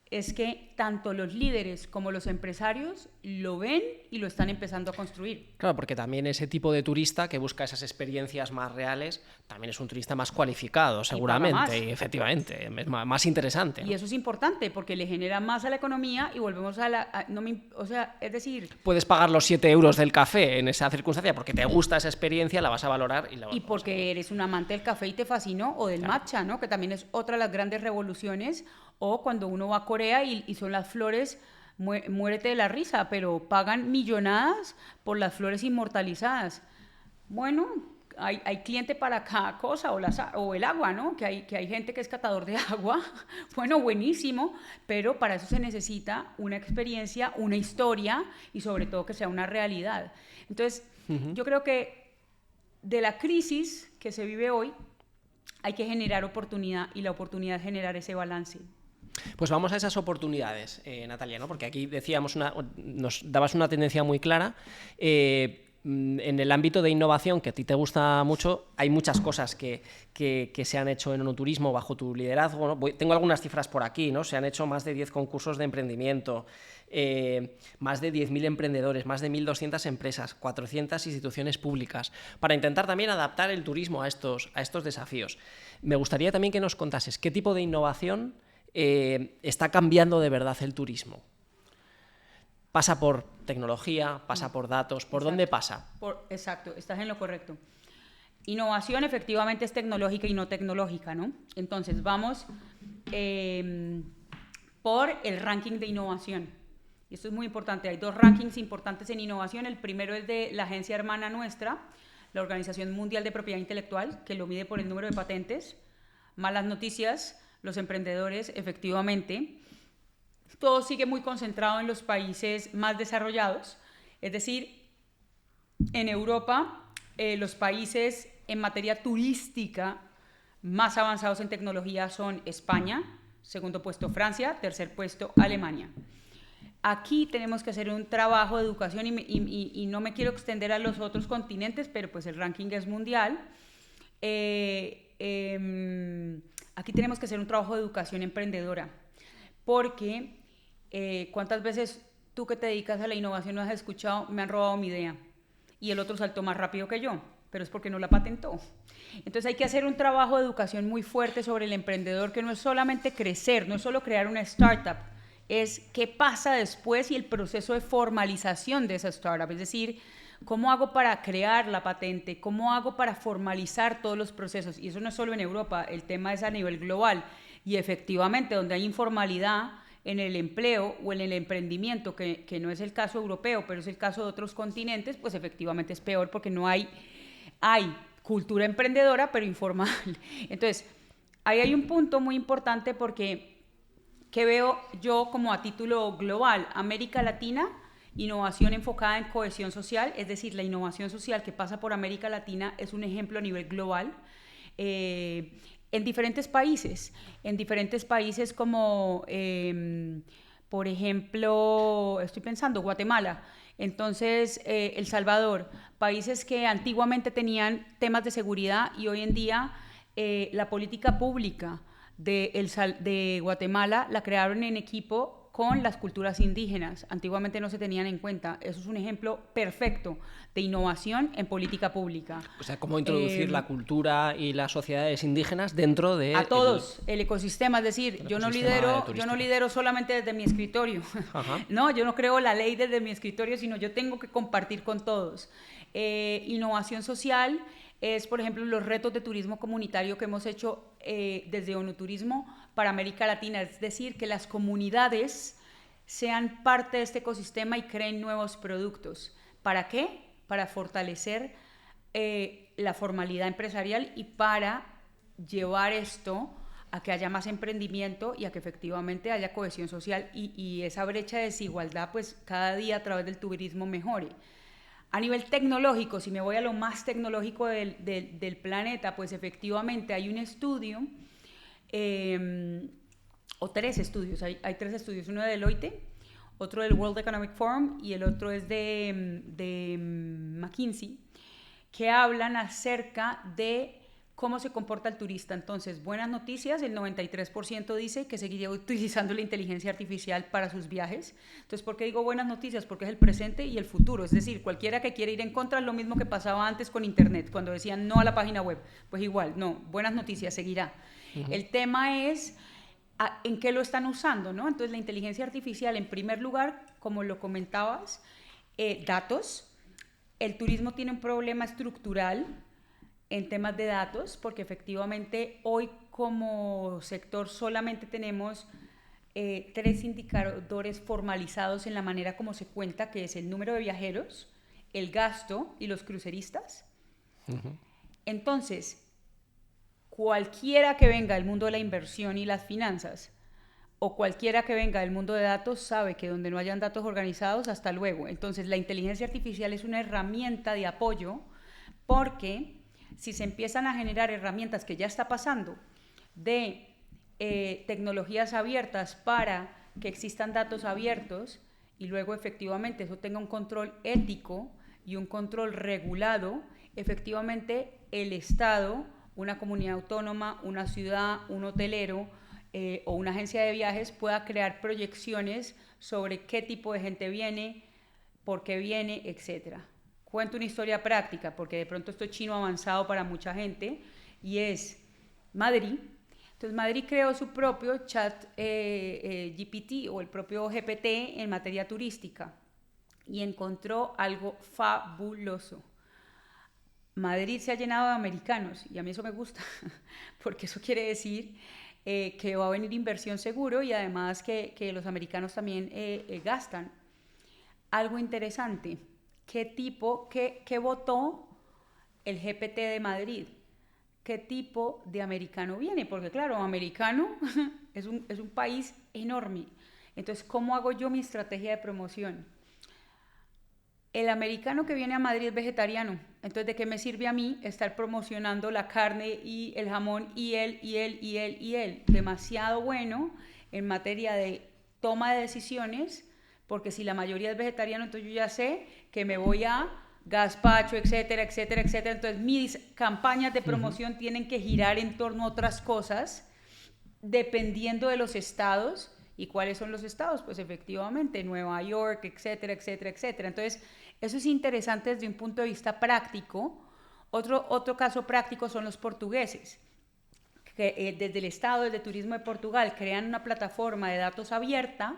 es que tanto los líderes como los empresarios lo ven y lo están empezando a construir. Claro, porque también ese tipo de turista que busca esas experiencias más reales también es un turista más cualificado, seguramente, y efectivamente, es más interesante, ¿no? Y eso es importante porque le genera más a la economía y volvemos a la... es decir... Puedes pagar los 7 euros del café en esa circunstancia porque te gusta esa experiencia, la vas a valorar. Y porque eres un amante del café y te fascinó, o del matcha, ¿no? Que también es otra de las grandes revoluciones. O cuando uno va a Corea y son las flores, muérete de la risa, pero pagan millonadas por las flores inmortalizadas. Bueno, hay cliente para cada cosa, o el agua, ¿no? Que hay gente que es catador de agua. Bueno, buenísimo, pero para eso se necesita una experiencia, una historia y sobre todo que sea una realidad. Entonces, yo creo que de la crisis que se vive hoy hay que generar oportunidad y la oportunidad es generar ese balance. Pues vamos a esas oportunidades, Natalia, ¿no? Porque aquí decíamos nos dabas una tendencia muy clara. En el ámbito de innovación, que a ti te gusta mucho, hay muchas cosas que se han hecho en enoturismo bajo tu liderazgo, ¿no? Tengo algunas cifras por aquí, ¿no? Se han hecho más de 10 concursos de emprendimiento, más de 10.000 emprendedores, más de 1.200 empresas, 400 instituciones públicas, para intentar también adaptar el turismo a estos desafíos. Me gustaría también que nos contases qué tipo de innovación está cambiando de verdad el turismo. Pasa por tecnología, pasa por datos, ¿por dónde pasa? Exacto, estás en lo correcto. Innovación efectivamente es tecnológica y no tecnológica, ¿no? Entonces vamos por el ranking de innovación. Y esto es muy importante, hay 2 rankings importantes en innovación. El primero es de la agencia hermana nuestra, la Organización Mundial de Propiedad Intelectual, que lo mide por el número de patentes. Malas noticias, los emprendedores, efectivamente, todo sigue muy concentrado en los países más desarrollados, es decir, en Europa, los países en materia turística más avanzados en tecnología son España, segundo puesto Francia, tercer puesto Alemania. Aquí tenemos que hacer un trabajo de educación y no me quiero extender a los otros continentes, pero pues el ranking es mundial. Aquí tenemos que hacer un trabajo de educación emprendedora, porque ¿cuántas veces tú que te dedicas a la innovación no has escuchado, me han robado mi idea y el otro saltó más rápido que yo? Pero es porque no la patentó. Entonces hay que hacer un trabajo de educación muy fuerte sobre el emprendedor, que no es solamente crecer, no es solo crear una startup, es qué pasa después y el proceso de formalización de esa startup, es decir, ¿cómo hago para crear la patente? ¿Cómo hago para formalizar todos los procesos? Y eso no es solo en Europa, el tema es a nivel global. Y efectivamente, donde hay informalidad en el empleo o en el emprendimiento, que no es el caso europeo, pero es el caso de otros continentes, pues efectivamente es peor porque no hay cultura emprendedora, pero informal. Entonces, ahí hay un punto muy importante porque que veo yo como a título global, América Latina, innovación enfocada en cohesión social, es decir, la innovación social que pasa por América Latina es un ejemplo a nivel global, en diferentes países como, por ejemplo, estoy pensando, Guatemala, entonces El Salvador, países que antiguamente tenían temas de seguridad y hoy en día la política pública de Guatemala la crearon en equipo con las culturas indígenas. Antiguamente no se tenían en cuenta. Eso es un ejemplo perfecto de innovación en política pública. O sea, cómo introducir la cultura y las sociedades indígenas dentro de... A todos, el ecosistema. Es decir, yo no lidero solamente desde mi escritorio. No, yo no creo la ley desde mi escritorio, sino yo tengo que compartir con todos. Innovación social es, por ejemplo, los retos de turismo comunitario que hemos hecho desde ONU Turismo para América Latina, es decir, que las comunidades sean parte de este ecosistema y creen nuevos productos. ¿Para qué? Para fortalecer la formalidad empresarial y para llevar esto a que haya más emprendimiento y a que efectivamente haya cohesión social y esa brecha de desigualdad pues cada día a través del turismo mejore. A nivel tecnológico, si me voy a lo más tecnológico del planeta, pues efectivamente hay un estudio, o tres estudios, hay tres estudios, uno de Deloitte, otro del World Economic Forum y el otro es de McKinsey, que hablan acerca de cómo se comporta el turista. Entonces, buenas noticias, el 93% dice que seguiría utilizando la inteligencia artificial para sus viajes. Entonces, ¿por qué digo buenas noticias? Porque es el presente y el futuro. Es decir, cualquiera que quiera ir en contra es lo mismo que pasaba antes con Internet, cuando decían no a la página web. Pues igual, no, buenas noticias, seguirá. El tema es en qué lo están usando, ¿no? Entonces, la inteligencia artificial, en primer lugar, como lo comentabas, datos. El turismo tiene un problema estructural en temas de datos, porque efectivamente hoy como sector solamente tenemos tres indicadores formalizados en la manera como se cuenta, que es el número de viajeros, el gasto y los cruceristas. Entonces, cualquiera que venga del mundo de la inversión y las finanzas, o cualquiera que venga del mundo de datos, sabe que donde no hayan datos organizados, hasta luego. Entonces, la inteligencia artificial es una herramienta de apoyo porque si se empiezan a generar herramientas, que ya está pasando, de tecnologías abiertas para que existan datos abiertos y luego efectivamente eso tenga un control ético y un control regulado, efectivamente el Estado, una comunidad autónoma, una ciudad, un hotelero o una agencia de viajes pueda crear proyecciones sobre qué tipo de gente viene, por qué viene, etcétera. Cuento una historia práctica, porque de pronto esto es chino avanzado para mucha gente, y es Madrid. Entonces Madrid creó su propio chat GPT o el propio GPT en materia turística y encontró algo fabuloso. Madrid se ha llenado de americanos y a mí eso me gusta, porque eso quiere decir que va a venir inversión seguro y además que los americanos también gastan. Algo interesante. ¿Qué votó el GPT de Madrid? ¿Qué tipo de americano viene? Porque claro, americano es un país enorme. Entonces, ¿cómo hago yo mi estrategia de promoción? El americano que viene a Madrid es vegetariano. Entonces, ¿de qué me sirve a mí estar promocionando la carne y el jamón y él? Demasiado bueno en materia de toma de decisiones, porque si la mayoría es vegetariano, entonces yo ya sé que me voy a gazpacho, etcétera, etcétera, etcétera. Entonces mis campañas de promoción tienen que girar en torno a otras cosas, dependiendo de los estados. ¿Y cuáles son los estados? Pues efectivamente, Nueva York, etcétera, etcétera, etcétera. Entonces, eso es interesante desde un punto de vista práctico. Otro caso práctico son los portugueses, que desde el Estado, desde Turismo de Portugal, crean una plataforma de datos abierta,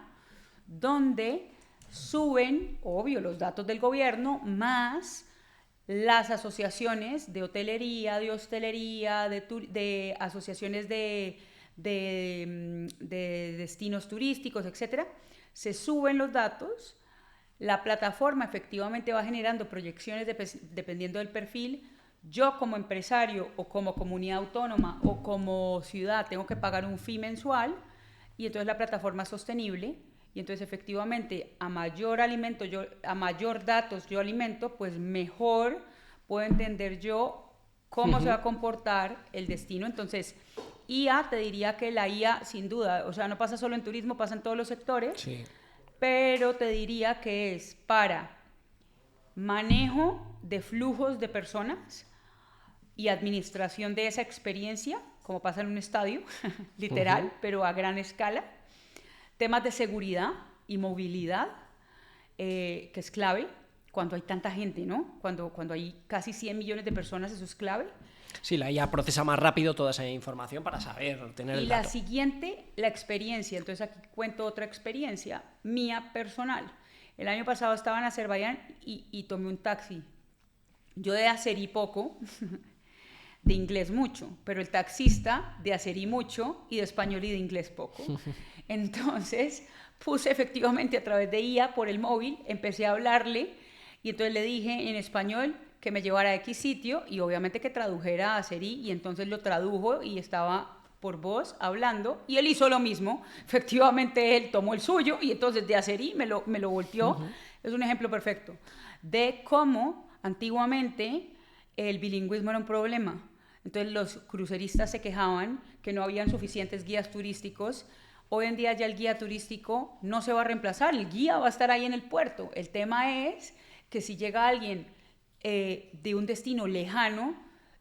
donde suben, obvio, los datos del gobierno, más las asociaciones de hotelería, de hostelería, de asociaciones de destinos turísticos, etcétera. Se suben los datos, la plataforma efectivamente va generando proyecciones dependiendo del perfil. Yo como empresario o como comunidad autónoma o como ciudad tengo que pagar un fee mensual y entonces la plataforma es sostenible. Y entonces efectivamente a mayor datos yo alimento, pues mejor puedo entender yo cómo se va a comportar el destino. Entonces IA, te diría que la IA sin duda, o sea, no pasa solo en turismo, pasa en todos los sectores, sí. Pero te diría que es para manejo de flujos de personas y administración de esa experiencia, como pasa en un estadio, literal, pero a gran escala. Temas de seguridad y movilidad, que es clave cuando hay tanta gente, ¿no? Cuando hay casi 100 millones de personas, eso es clave. Sí, la IA procesa más rápido toda esa información para saber, tener el dato. Y la siguiente, la experiencia. Entonces aquí cuento otra experiencia mía personal. El año pasado estaba en Azerbaiyán y tomé un taxi. Yo de azerí poco, de inglés mucho, pero el taxista de azerí mucho y de español y de inglés poco. Entonces puse efectivamente a través de IA por el móvil, empecé a hablarle y entonces le dije en español que me llevara a X sitio y obviamente que tradujera a azerí y entonces lo tradujo y estaba por voz hablando y él hizo lo mismo. Efectivamente él tomó el suyo y entonces de azerí me lo volteó. Es un ejemplo perfecto de cómo antiguamente el bilingüismo era un problema. Entonces los cruceristas se quejaban que no habían suficientes guías turísticos. Hoy en día ya el guía turístico no se va a reemplazar, el guía va a estar ahí en el puerto. El tema es que si llega alguien de un destino lejano,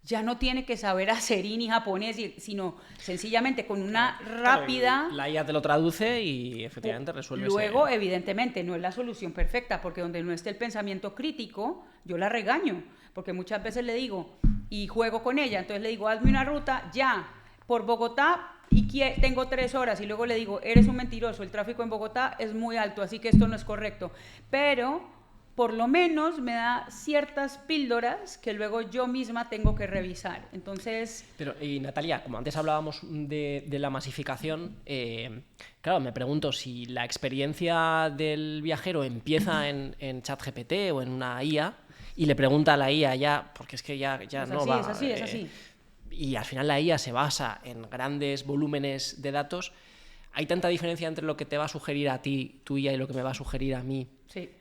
ya no tiene que saber azerí ni japonés, sino sencillamente con una rápida... La IA te lo traduce y efectivamente resuelve. Luego, evidentemente, no es la solución perfecta, porque donde no esté el pensamiento crítico, yo la regaño, porque muchas veces le digo, y juego con ella, entonces le digo, hazme una ruta ya, por Bogotá, y tengo 3 horas, y luego le digo, eres un mentiroso, el tráfico en Bogotá es muy alto, así que esto no es correcto. Pero por lo menos me da ciertas píldoras que luego yo misma tengo que revisar. Entonces... Pero, y Natalia, como antes hablábamos de la masificación, claro, me pregunto si la experiencia del viajero empieza en ChatGPT o en una IA y le pregunta a la IA ya, porque es que ya es no así, va... es así. Y al final la IA se basa en grandes volúmenes de datos. ¿Hay tanta diferencia entre lo que te va a sugerir a ti, tu IA, y lo que me va a sugerir a mí? Sí.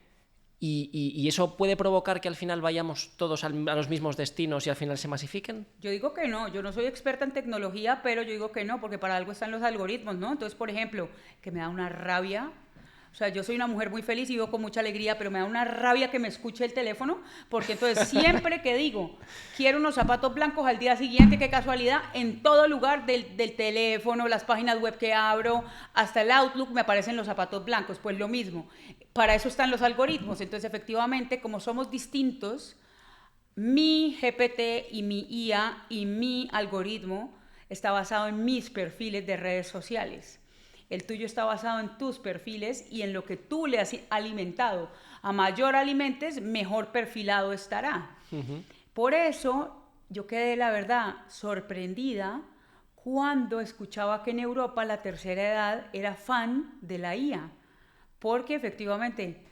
¿Y eso puede provocar que al final vayamos todos a los mismos destinos y al final se masifiquen? Yo digo que no, yo no soy experta en tecnología, pero yo digo que no, porque para algo están los algoritmos, ¿no? Entonces, por ejemplo, que me da una rabia, o sea, yo soy una mujer muy feliz y vivo con mucha alegría, pero me da una rabia que me escuche el teléfono, porque entonces siempre que digo, quiero unos zapatos blancos al día siguiente, qué casualidad, en todo lugar del teléfono, las páginas web que abro, hasta el Outlook me aparecen los zapatos blancos, pues lo mismo. Para eso están los algoritmos. Entonces, efectivamente, como somos distintos, mi GPT y mi IA y mi algoritmo está basado en mis perfiles de redes sociales. El tuyo está basado en tus perfiles y en lo que tú le has alimentado. A mayor alimentes, mejor perfilado estará. Por eso, yo quedé, la verdad, sorprendida cuando escuchaba que en Europa la tercera edad era fan de la IA. Porque efectivamente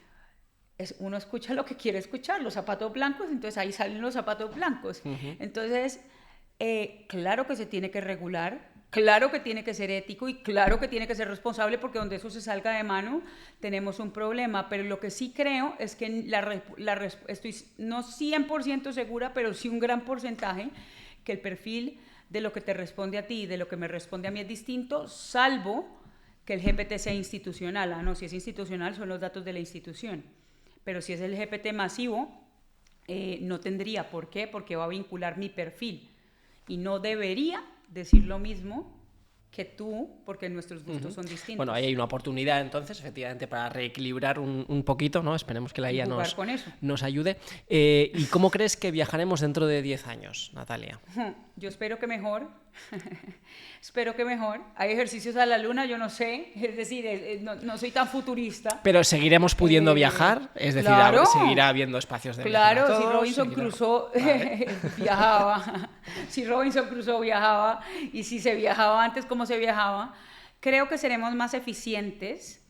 uno escucha lo que quiere escuchar, los zapatos blancos, entonces ahí salen los zapatos blancos. Entonces, claro que se tiene que regular, claro que tiene que ser ético y claro que tiene que ser responsable, porque donde eso se salga de mano tenemos un problema. Pero lo que sí creo es que estoy no 100% segura, pero sí un gran porcentaje, que el perfil de lo que te responde a ti y de lo que me responde a mí es distinto, salvo que el GPT sea institucional. No, si es institucional son los datos de la institución, pero si es el GPT masivo, no tendría. ¿Por qué? Porque va a vincular mi perfil y no debería decir lo mismo que tú, porque nuestros gustos son distintos. Bueno, ahí hay una oportunidad entonces, efectivamente, para reequilibrar un poquito, ¿no? Esperemos que la IA nos ayude. ¿Y cómo crees que viajaremos dentro de 10 años, Natalia? Yo espero que mejor. Espero que mejor. Hay ejercicios a la luna, yo no sé, es decir, no soy tan futurista. Pero seguiremos pudiendo viajar, es decir, claro, seguirá habiendo espacios de viaje. Claro, si Robinson Crusoe viajaba, si Robinson Crusoe viajaba y si se viajaba antes, ¿cómo se viajaba? Creo que seremos más eficientes.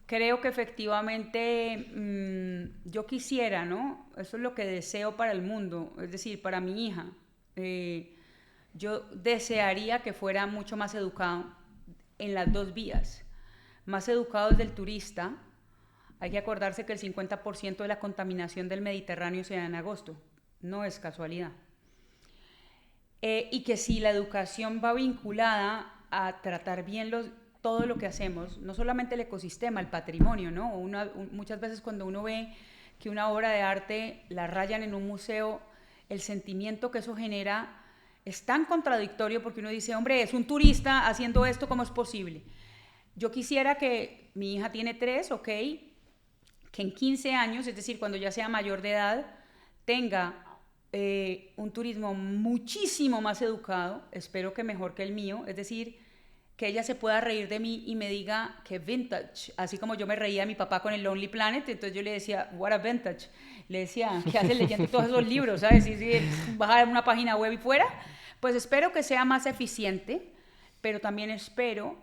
Creo que efectivamente yo quisiera, ¿no? Eso es lo que deseo para el mundo, es decir, para mi hija. Yo desearía que fuera mucho más educado en las dos vías. Más educado desde el turista. Hay que acordarse que el 50% de la contaminación del Mediterráneo se da en agosto. No es casualidad. Y que si la educación va vinculada a tratar bien todo lo que hacemos, no solamente el ecosistema, el patrimonio, ¿no? Muchas veces cuando uno ve que una obra de arte la rayan en un museo, el sentimiento que eso genera es tan contradictorio, porque uno dice, hombre, es un turista haciendo esto, ¿cómo es posible? Yo quisiera que mi hija tiene 3, ok, que en 15 años, es decir, cuando ya sea mayor de edad, tenga un turismo muchísimo más educado, espero que mejor que el mío, es decir, que ella se pueda reír de mí y me diga que vintage, así como yo me reía de mi papá con el Lonely Planet, entonces yo le decía, what a vintage, le decía, ¿qué haces leyendo todos esos libros? ¿Sabes? Si bajar una página web y fuera, pues espero que sea más eficiente, pero también espero,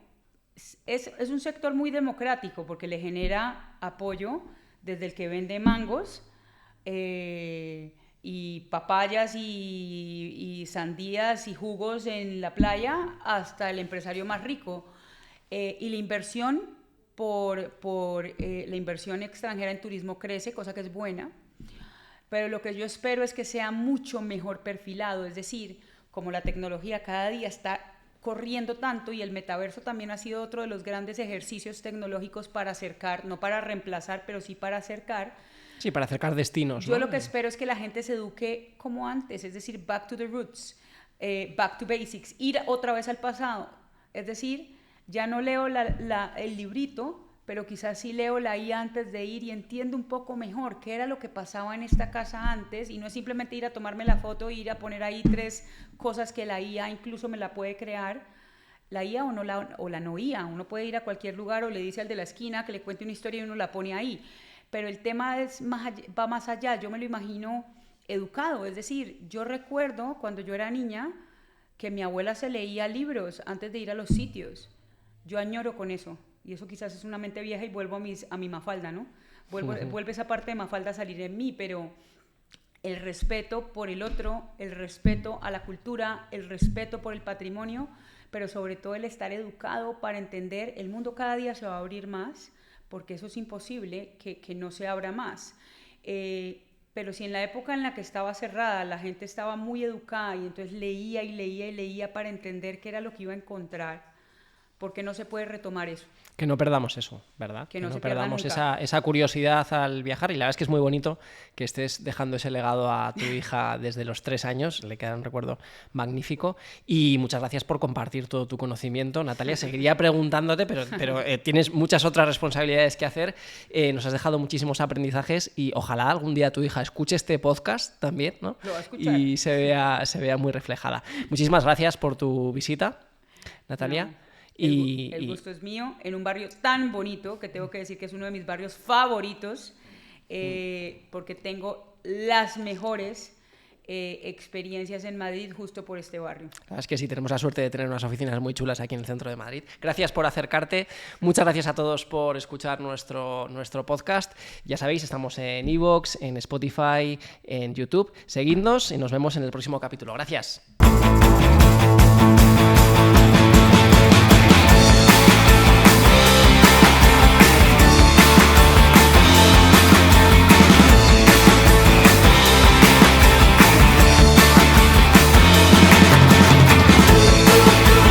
es un sector muy democrático porque le genera apoyo desde el que vende mangos, y papayas y sandías y jugos en la playa hasta el empresario más rico. Y la inversión la inversión extranjera en turismo crece, cosa que es buena, pero lo que yo espero es que sea mucho mejor perfilado, es decir, como la tecnología cada día está corriendo tanto y el metaverso también ha sido otro de los grandes ejercicios tecnológicos para acercar, no para reemplazar, pero sí para acercar. Sí, para acercar destinos. Yo lo que espero es que la gente se eduque como antes, es decir, back to the roots, back to basics, ir otra vez al pasado. Es decir, ya no leo el librito, pero quizás sí leo la IA antes de ir y entiendo un poco mejor qué era lo que pasaba en esta casa antes, y no es simplemente ir a tomarme la foto e ir a poner ahí 3 cosas que la IA incluso me la puede crear. La IA o la no IA, uno puede ir a cualquier lugar o le dice al de la esquina que le cuente una historia y uno la pone ahí. Pero el tema va más allá, yo me lo imagino educado, es decir, yo recuerdo cuando yo era niña que mi abuela se leía libros antes de ir a los sitios. Yo añoro con eso, y eso quizás es una mente vieja y vuelvo a mi Mafalda, ¿no? Vuelve esa parte de Mafalda a salir en mí, pero el respeto por el otro, el respeto a la cultura, el respeto por el patrimonio, pero sobre todo el estar educado para entender el mundo cada día se va a abrir más, porque eso es imposible que no se abra más. Pero si en la época en la que estaba cerrada la gente estaba muy educada y entonces leía y leía y leía para entender qué era lo que iba a encontrar, ¿por qué no se puede retomar eso? Que no perdamos eso, ¿verdad? Que no se perdamos pierda esa curiosidad al viajar, y la verdad es que es muy bonito que estés dejando ese legado a tu hija desde los 3 años, le queda un recuerdo magnífico, y muchas gracias por compartir todo tu conocimiento. Natalia, seguiría preguntándote, pero tienes muchas otras responsabilidades que hacer, nos has dejado muchísimos aprendizajes y ojalá algún día tu hija escuche este podcast también, ¿no? Lo va a escuchar. Y se vea muy reflejada. Muchísimas gracias por tu visita, Natalia. No. El gusto es mío, en un barrio tan bonito, que tengo que decir que es uno de mis barrios favoritos, porque tengo las mejores experiencias en Madrid justo por este barrio. La verdad es que sí, tenemos la suerte de tener unas oficinas muy chulas aquí en el centro de Madrid. Gracias por acercarte. Muchas gracias a todos por escuchar nuestro podcast. Ya sabéis, estamos en iVoox, en Spotify, en YouTube. Seguidnos y nos vemos en el próximo capítulo. Gracias.